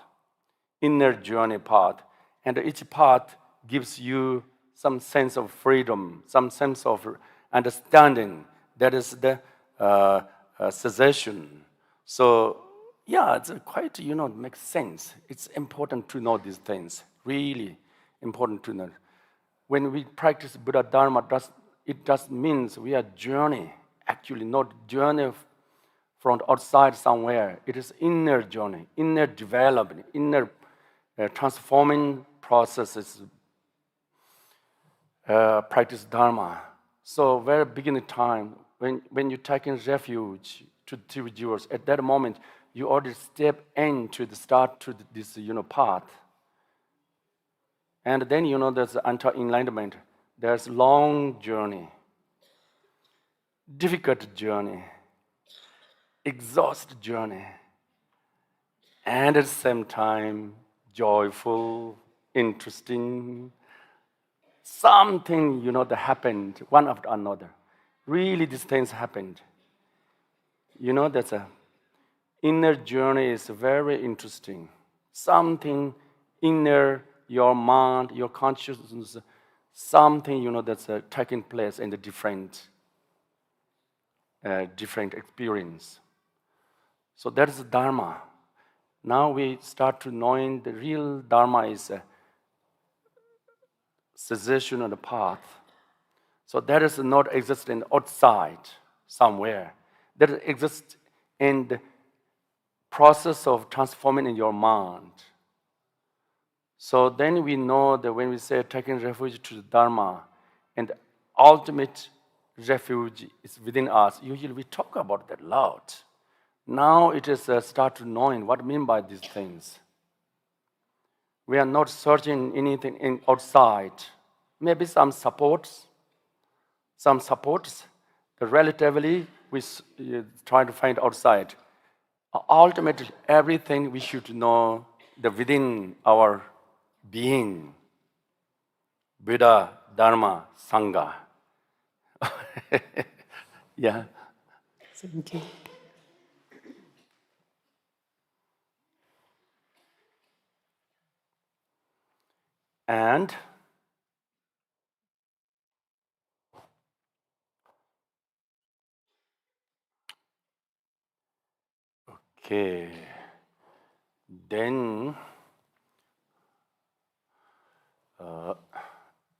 inner journey path. And each path gives you some sense of freedom, some sense of understanding. That is the cessation. So, yeah, it's quite, makes sense. It's important to know these things, really important to know. When we practice Buddha Dharma, it just means we are journey, actually not journey from outside somewhere. It is inner journey, inner development, inner transforming processes, practice Dharma. So very beginning time, when you take in refuge to yours, at that moment, you already step into the start to this, path. And then, there's enlightenment. There's long journey, difficult journey, exhausted journey, and at the same time, joyful, interesting, something, that happened one after another. Really, these things happened. That's a inner journey is very interesting. Something inner, your mind, your consciousness, something, that's taking place in the different experience. So that is Dharma. Now we start to knowing the real Dharma is a cessation of the path. So that is not existing outside somewhere. That exists in the process of transforming in your mind. So then we know that when we say taking refuge to the Dharma, and the ultimate refuge is within us, usually we talk about that a lot. Now it is start to knowing what I mean by these things. We are not searching anything outside. Maybe some supports, but relatively we try to find outside. Ultimately, everything we should know that within our being, Buddha, Dharma, Sangha. Yeah. Thank you. And okay, then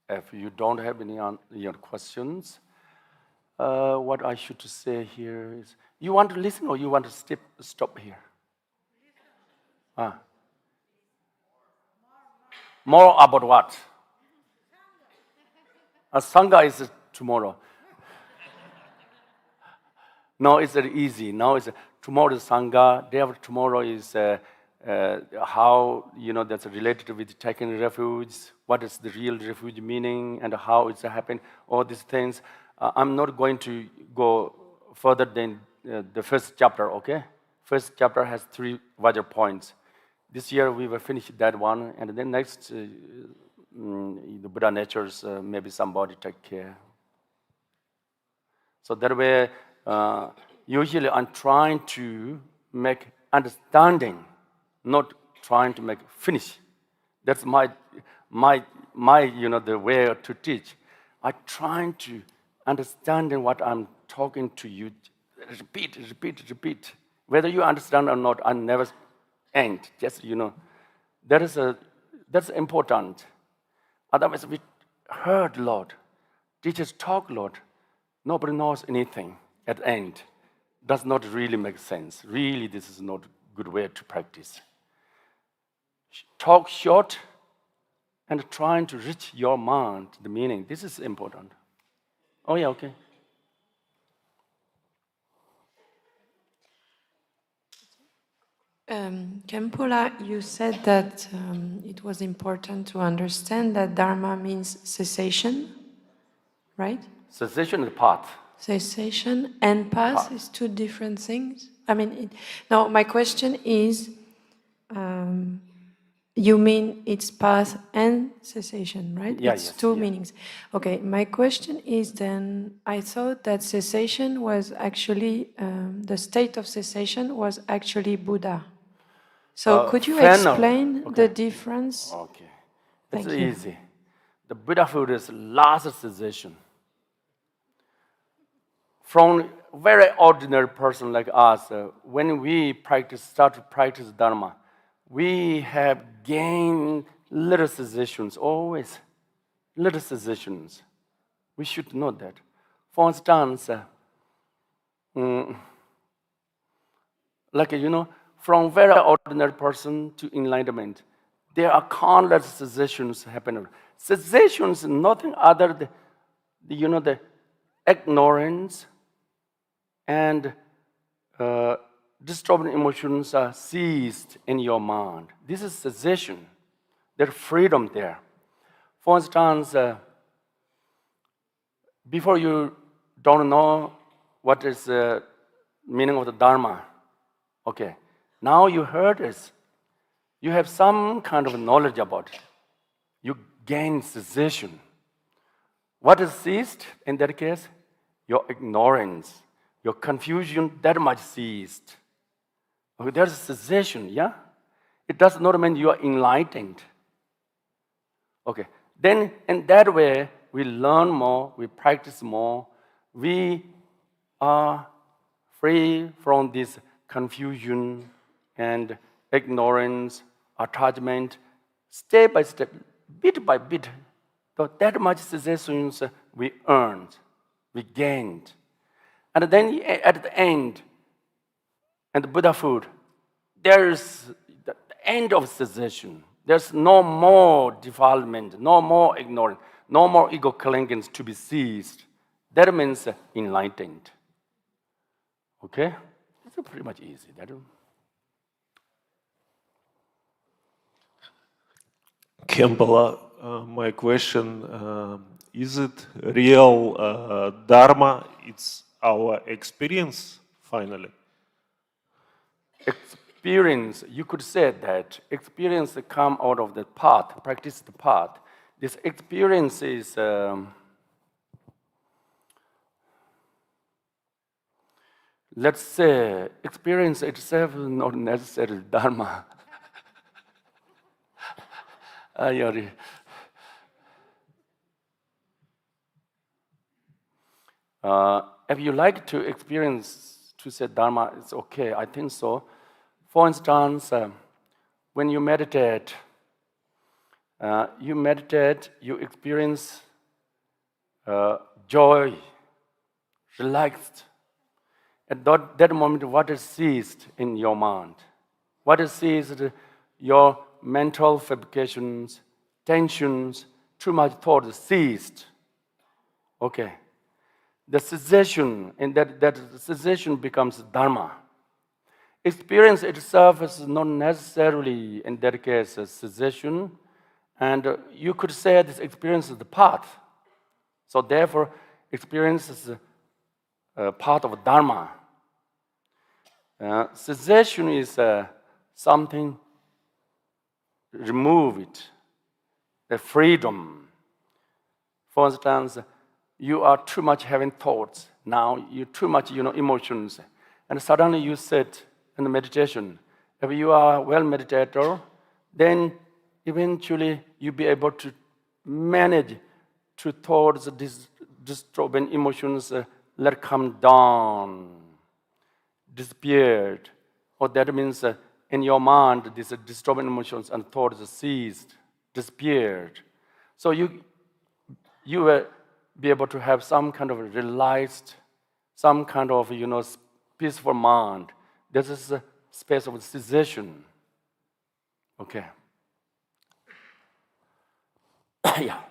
if you don't have any questions, what I should say here is, you want to listen or you want to stop here? More about what? Sangha is tomorrow. No, it's easy. Now it's tomorrow is Sangha. Day after tomorrow is how that's related with taking refuge. What is the real refuge meaning and how it's happened? All these things. I'm not going to go further than the first chapter. Okay, first chapter has 3 Vajra points. This year we will finish that one, and then next the Buddha natures. Maybe somebody take care. So that way, usually I'm trying to make understanding, not trying to make finish. That's my the way to teach. I'm trying to understand what I'm talking to you. Repeat. Whether you understand or not, I never end. Just that's important. Otherwise, we heard a lot. Teachers talk a lot. Nobody knows anything at the end. Does not really make sense. Really, this is not a good way to practice. Talk short and trying to reach your mind, the meaning. This is important. Oh, yeah, okay. Khenpo, you said that it was important to understand that Dharma means cessation, right? Cessation is path. Cessation and path is 2 different things. I mean, now my question is, you mean it's path and cessation, right? Yeah, it's yes, 2 yeah. meanings. Okay, my question is then, I thought that cessation was actually, the state of cessation was actually Buddha. So could you explain the difference? Okay. It's Thank you. easy. the Buddhahood is last cessation. From a very ordinary person like us, when we start to practice Dharma, we have gained little cessations, always little cessations. We should know that. For instance, from very ordinary person to enlightenment, there are countless cessations happening. Cessations is nothing other than the ignorance and disturbing emotions are ceased in your mind. This is cessation. There's freedom there. For instance, before you don't know what is the meaning of the Dharma, okay, now you heard it. You have some kind of knowledge about it. You gain cessation. What is ceased in that case? Your ignorance, your confusion, that much ceased. Okay, there's cessation, yeah? It does not mean you are enlightened. Okay, then in that way, we learn more, we practice more, we are free from this confusion and ignorance, attachment, step by step, bit by bit. So that much cessations we earned, we gained. And then at the end, and the Buddhahood, there is the end of cessation. There's no more defilement, no more ignorance, no more ego clingings to be seized. That means enlightened. Okay? It's pretty much easy. Khenpo, my question, is it real Dharma? It's our experience, finally? Experience, you could say that experience come out of the path, practice the path. This experience is let's say experience itself is not necessarily Dharma. If you like to experience to say Dharma, it's okay. I think so. For instance, when you meditate, you experience joy, relaxed. At that moment, what is ceased in your mind? What is ceased? Your mental fabrications, tensions, too much thought is ceased. Okay. The cessation, and that cessation becomes Dharma. Experience itself is not necessarily, in that case, a cessation, and you could say this experience is the path. So therefore, experience is a part of Dharma. Cessation is something, remove it, a freedom. For instance, you are too much having thoughts. Now you too much, emotions, and suddenly you sit in the meditation. If you are well meditator, then eventually you'll be able to manage to towards these disturbing emotions, let come down, disappeared. Or that means in your mind, these disturbing emotions and thoughts ceased, disappeared. So you will be able to have some kind of relaxed, some kind of peaceful mind. This is a space of cessation. Okay. Yeah.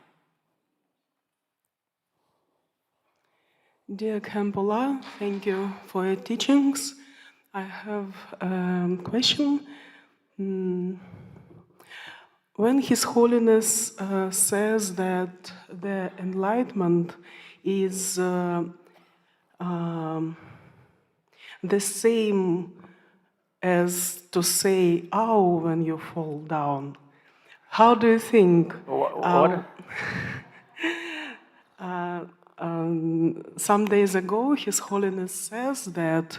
Dear Khenpo, thank you for your teachings. I have a question. When His Holiness says that the enlightenment is the same as to say "ow" when you fall down, how do you think? What? Some days ago, His Holiness says that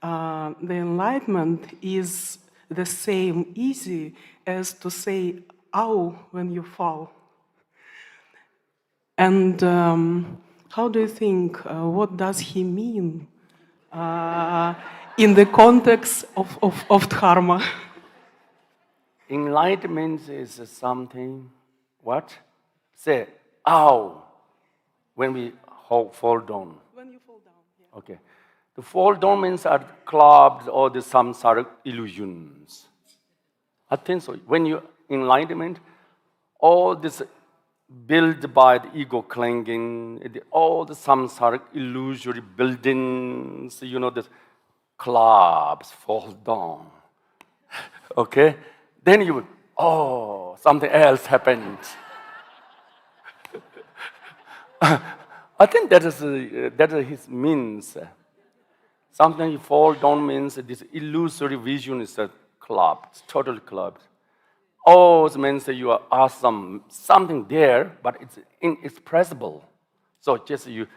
the enlightenment is the same easy as to say "ow" when you fall. And how do you think, what does he mean in the context of Dharma? Enlightenment is something, what? Say, ow, when we fall down. When you fall down, yeah. Okay. The fall down means are clubs or the samsara illusions. I think so. When you enlightenment, all this built by the ego clinging, all the samsara illusory buildings, the clubs fall down. Okay? Then you would, oh, something else happened. I think that is his means. Sometimes you fall down means this illusory vision is a club, it's total club. Oh, it means that you are awesome, something there, but it's inexpressible. So just you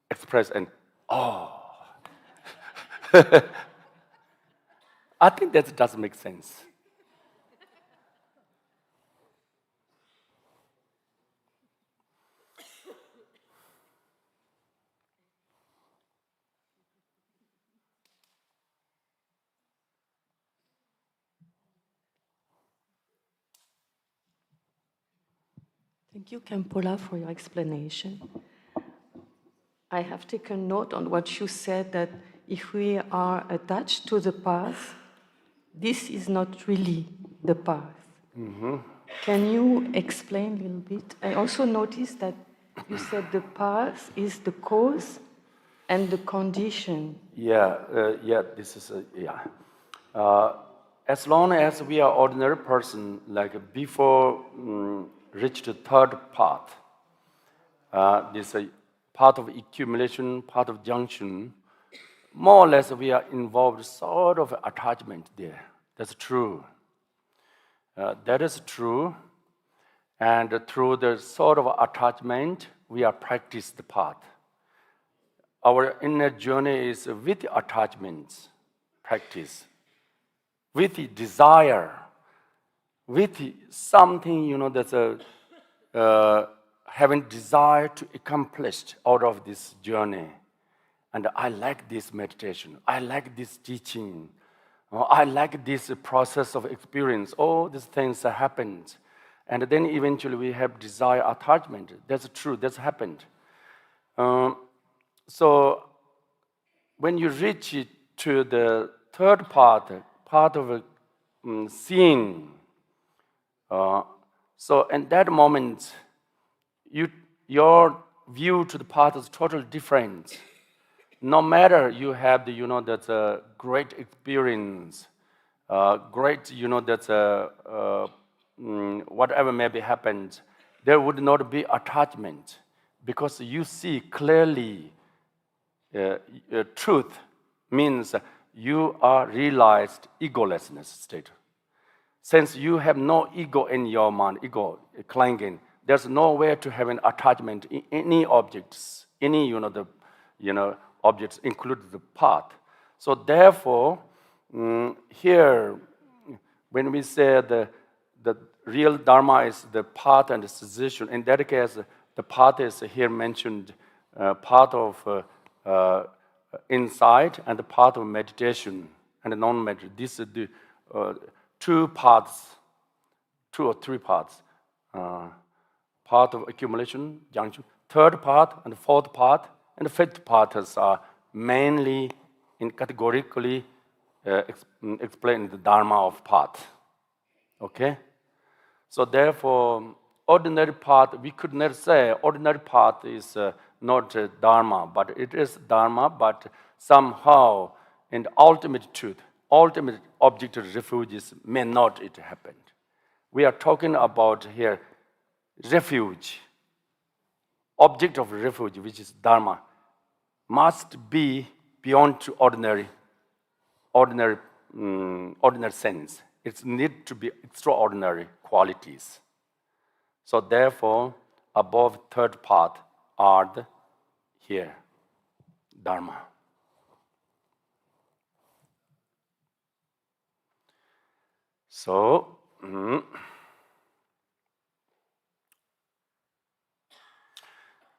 express and, oh. I think that does make sense. Thank you, Khenpo, for your explanation. I have taken note on what you said, that if we are attached to the path, this is not really the path. Can you explain a little bit? I also noticed that you said the path is the cause and the condition. This is as long as we are ordinary person, like before reach the third path, this part of accumulation, part of junction, more or less we are involved sort of attachment there. That's true. That is true. And through the sort of attachment, we are practice the path. Our inner journey is with attachments, practice, with desire, with something, that's having desire to accomplish out of this journey. And I like this meditation. I like this teaching. I like this process of experience. All these things that happened. And then eventually we have desire attachment. That's true. That's happened. So when you reach to the third part of seeing, so in that moment, your view to the path is totally different. No matter you have that's a great experience, great, that's whatever may be happened, there would not be attachment because you see clearly truth means you are realized egolessness state. Since you have no ego in your mind, ego clinging, there's nowhere to have an attachment in any objects, any objects, include the path. So therefore, here, when we say the real Dharma is the path and the cessation, in that case, the path is here mentioned part of insight and the part of meditation and non-meditation. These are the two parts, two or three parts. Part of accumulation, junction. Third part and the fourth part and the fifth parts are mainly categorically explained the Dharma of path. Okay? So therefore, ordinary path, we could not say ordinary path is not Dharma, but it is Dharma, but somehow in the ultimate truth, ultimate object of refuge may not it happen. We are talking about here refuge, object of refuge, which is Dharma, must be beyond to ordinary sense. It needs to be extraordinary qualities. So therefore, above third path are here, Dharma. So,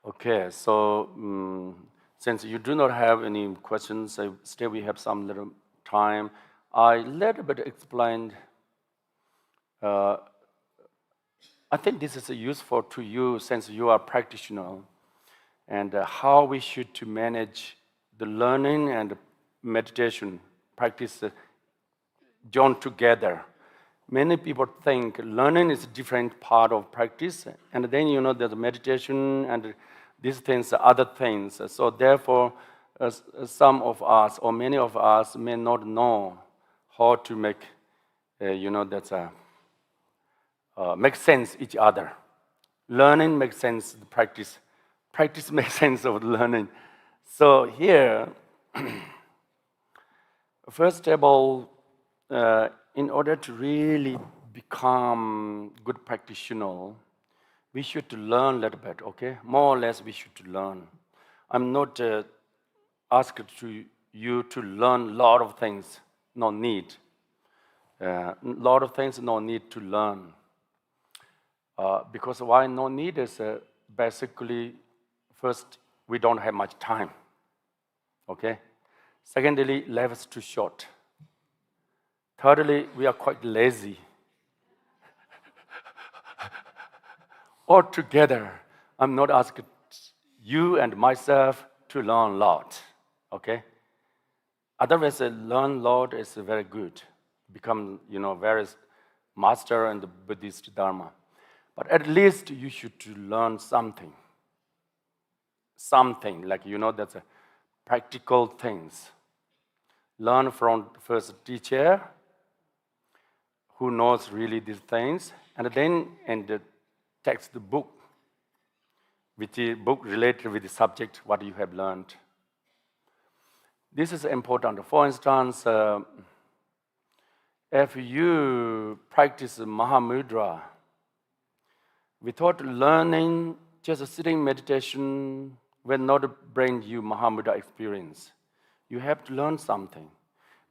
Okay, so since you do not have any questions, still we have some little time. I little bit explained. I think this is useful to you since you are practitioner, and how we should to manage the learning and meditation practice joined together. Many people think learning is a different part of practice, and then there's meditation and these things, other things. So therefore, some of us or many of us may not know how to make, make sense each other. Learning makes sense of the practice. Practice makes sense of learning. So here, first of all, in order to really become good practitioner, we should learn a little bit, okay? More or less, we should learn. I'm not asked to you to learn a lot of things, no need. A lot of things, no need to learn. Because why no need is basically, first, we don't have much time, okay? Secondly, life is too short. Thirdly, we are quite lazy. Altogether, I'm not asking you and myself to learn a lot, okay? Otherwise, learn a lot is very good. Become, very master in the Buddhist Dharma. But at least you should learn something. Something, like, that's a practical things. Learn from the first teacher who knows really these things, and then in the textbook, which is book related with the subject, what you have learned. This is important. For instance, if you practice Mahamudra, without learning, just sitting meditation will not bring you Mahamudra experience. You have to learn something.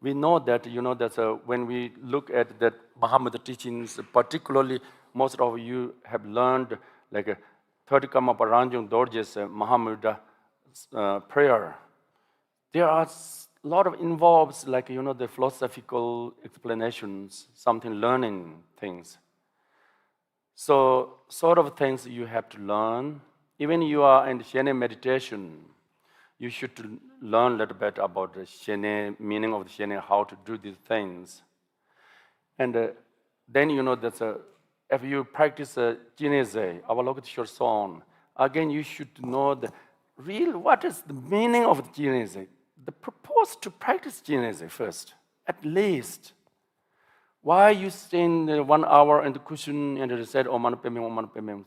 We know that, that when we look at that Mahamudra teachings, particularly most of you have learned like 30 Kama Paranjung Dorje's Mahamudra prayer. There are a lot of involves like, the philosophical explanations, something learning things. So sort of things you have to learn. Even you are in Shene meditation, you should learn a little bit about the Shene, meaning of the Shene, how to do these things. And then, that's if you practice Jineze, Avalokiteshvara song, again, you should know what is the meaning of the Jineze. The purpose to practice Jineze first, at least. Why you stand 1 hour in the cushion and recite Om Mani Padme Hum?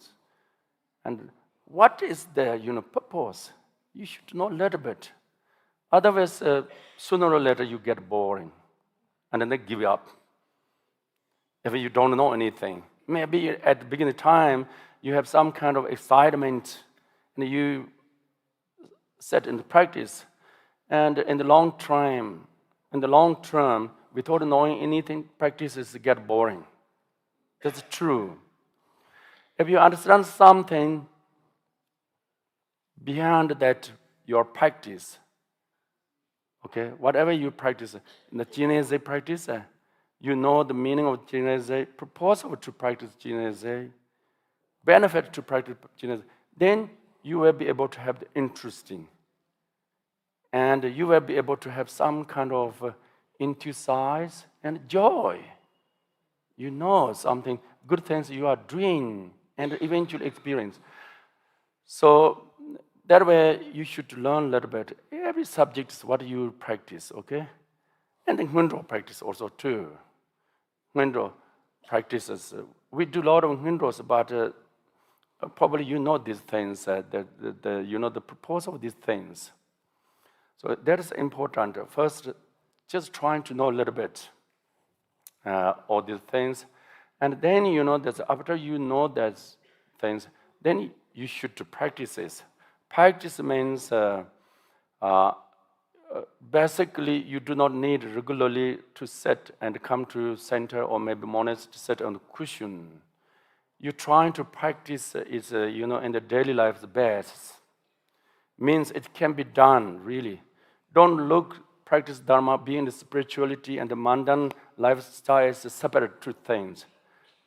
And what is the purpose? You should know a little bit. Otherwise, sooner or later you get boring, and then they give up. If you don't know anything, maybe at the beginning time you have some kind of excitement, and you set into practice, and in the long term, without knowing anything, practices get boring. That's true. If you understand something beyond that, your practice, okay, whatever you practice, in the Jineze practice, you know the meaning of Jineze, proposal to practice Jineze, benefit to practice Jineze, then you will be able to have the interesting. And you will be able to have some kind of enthusiasm and joy. You know something, good things you are doing, and eventually experience. So that way you should learn a little bit. Every subject is what you practice, okay? And then Ngundro practice also too. Ngundro practices. We do a lot of Ngundros, but probably you know these things, the purpose of these things. So that is important. First, just trying to know a little bit all these things. And then, that after you know those things, then you should practice this. Practice means basically you do not need regularly to sit and come to center or maybe monastery to sit on the cushion. you're trying to practice is, in the daily life the best. Means it can be done, really. Don't practice Dharma, being the spirituality and the mundane lifestyle as separate two things.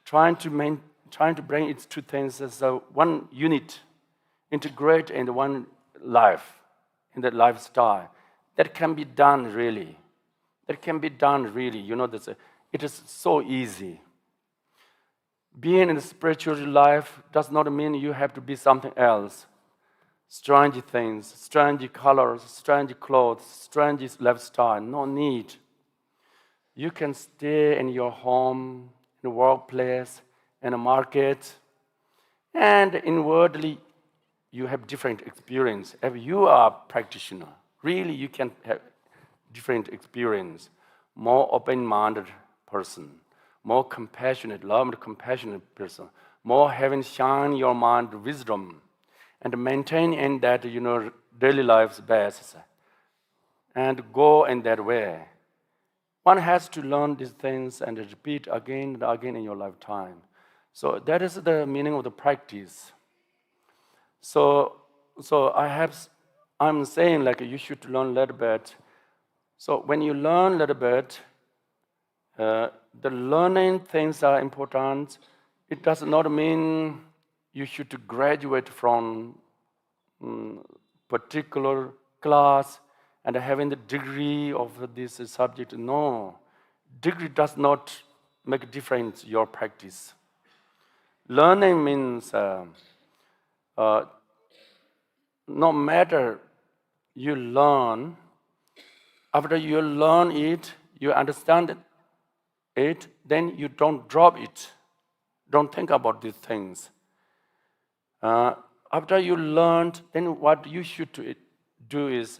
Trying to bring its two things as one unit, integrate in one life, in that lifestyle. That can be done, really. That can be done, really. It is so easy. Being in the spiritual life does not mean you have to be something else. Strange things, strange colors, strange clothes, strange lifestyle. No need. You can stay in your home, in the workplace, in a market, and inwardly you have different experience. If you are a practitioner, really you can have different experience. More open-minded person, more compassionate, loving, compassionate person, more having shine your mind wisdom, and maintain in that daily life's best, and go in that way. One has to learn these things and repeat again and again in your lifetime. So that is the meaning of the practice. So I'm saying like you should learn a little bit. So when you learn a little bit, the learning things are important. It does not mean you should graduate from particular class and having the degree of this subject. No, degree does not make a difference in your practice. Learning means no matter you learn, after you learn it, you understand it, then you don't drop it. Don't think about these things. After you learned, then what you should do is,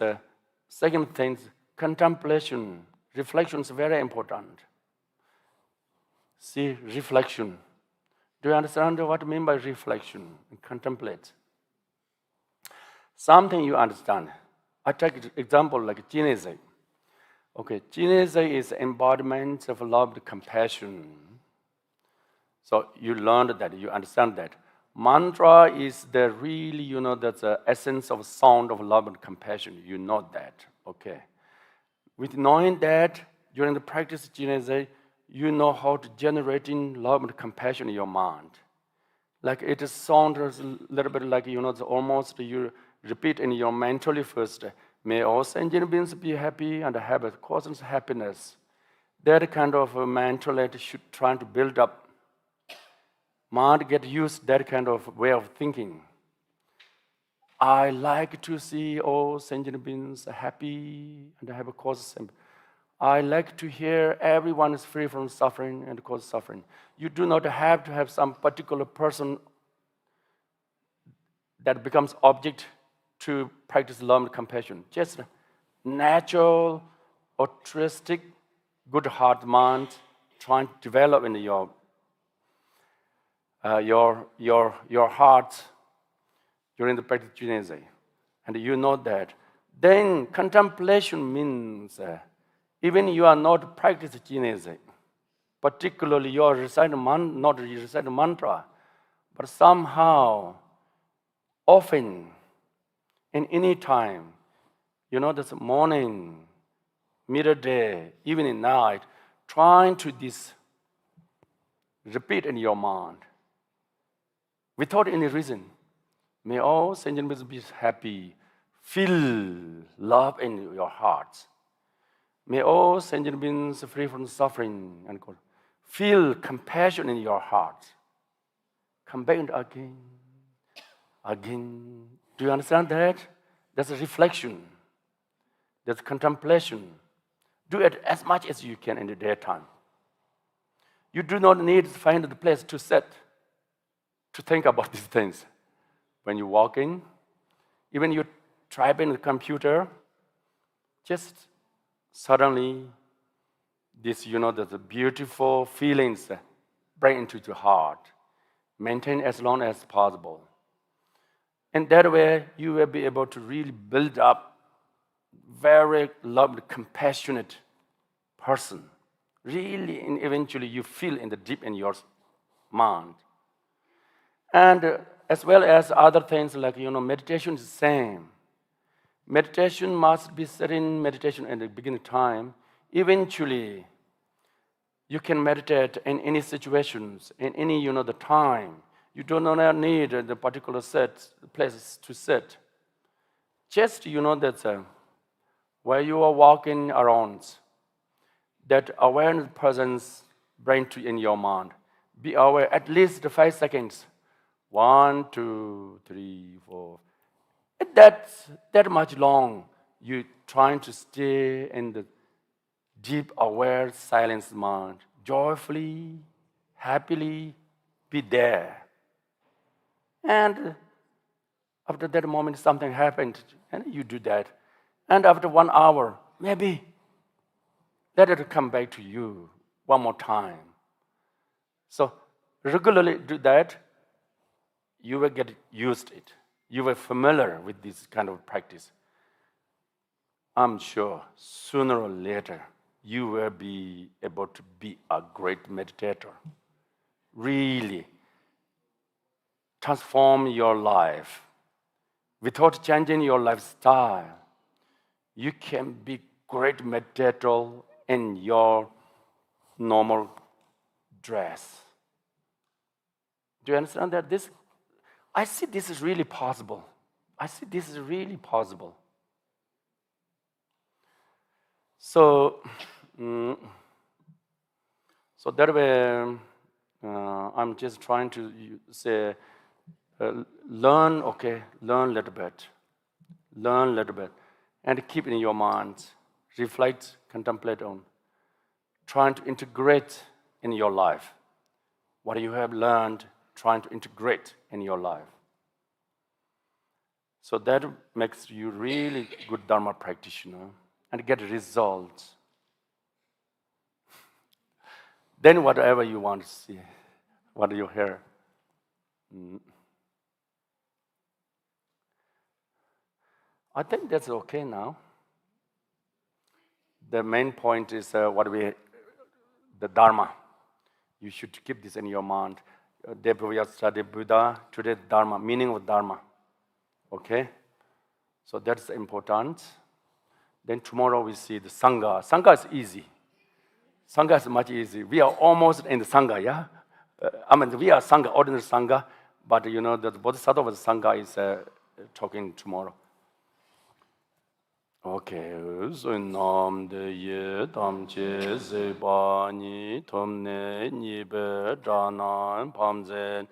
second thing, contemplation. Reflection is very important. See, reflection. Do you understand what I mean by reflection? Contemplate. Something you understand. I take an example like Jineze. Okay, Jineze is embodiment of love and compassion. So you learned that, you understand that. Mantra is the really, that's the essence of sound of love and compassion. You know that, okay. With knowing that, during the practice of Jineze, you know how to generating love and compassion in your mind. Like it sounds a little bit like, almost you repeat in your mentally first, may all sentient beings be happy and have a causes happiness. That kind of mentality should try to build up. Mind get used to that kind of way of thinking. I like to see all sentient beings happy and have a cause. I like to hear everyone is free from suffering and cause suffering. You do not have to have some particular person that becomes object to practice love and compassion. Just natural, altruistic, good heart mind trying to develop in your heart during the practice of Jineze. And you know that. Then contemplation means even you are not practicing Jineze, particularly you are not reciting mantra, but somehow, often, in any time, this morning, midday, evening, night, trying to repeat in your mind without any reason. May all sentient beings be happy. Feel love in your hearts. May all sentient beings free from suffering. And feel compassion in your heart. Come back and again. Do you understand that? That's a reflection. That's contemplation. Do it as much as you can in the daytime. You do not need to find the place to sit, to think about these things. When you walk in, even you type in the computer, just suddenly the beautiful feelings bring into your heart. Maintain as long as possible. And that way, you will be able to really build up very loved, compassionate person. Really, and eventually you feel in the deep in your mind. And as well as other things like, meditation is the same. Meditation must be set in meditation at the beginning time. Eventually, you can meditate in any situations, in any, the time. You do not need the particular places to sit. Just, that where you are walking around, that awareness presence bring to in your mind. Be aware at least 5 seconds. 1, 2, 3, 4. That's that much long. You trying to stay in the deep, aware, silence mind, joyfully, happily, be there. And after that moment, something happened, and you do that. And after 1 hour, maybe let it come back to you one more time. So regularly do that, you will get used to it. You will familiar with this kind of practice. I'm sure sooner or later, you will be able to be a great meditator. Really transform your life. Without changing your lifestyle, you can be great meditator in your normal dress. Do you understand that? I see this is really possible. I see this is really possible. So, so that way, I'm just trying to say, learn a little bit, and keep in your mind, reflect, contemplate on, trying to integrate in your life what you have learned, trying to integrate in your life. So that makes you really good Dharma practitioner and get results. Then whatever you want to see, what you hear. I think that's okay now. The main point is the Dharma. You should keep this in your mind. Day we have studied Buddha, today Dharma, meaning of Dharma. Okay? So that's important. Then tomorrow we see the Sangha. Sangha is easy. Sangha is much easy. We are almost in the Sangha, yeah? We are Sangha, ordinary Sangha, but the Bodhisattva Sangha is talking tomorrow. Okay, so nam de ye tam che se ba ni tom ne ni be da nan pam zen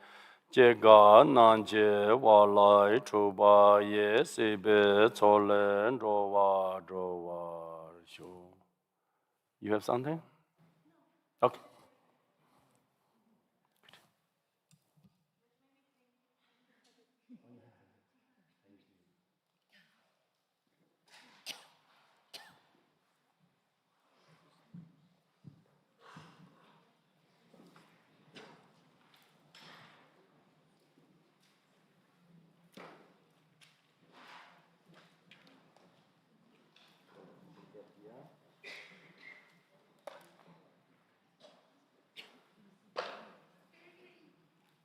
je ga nan je wa lai chu ba ye se be cho len ro wa shu. You have something? Okay.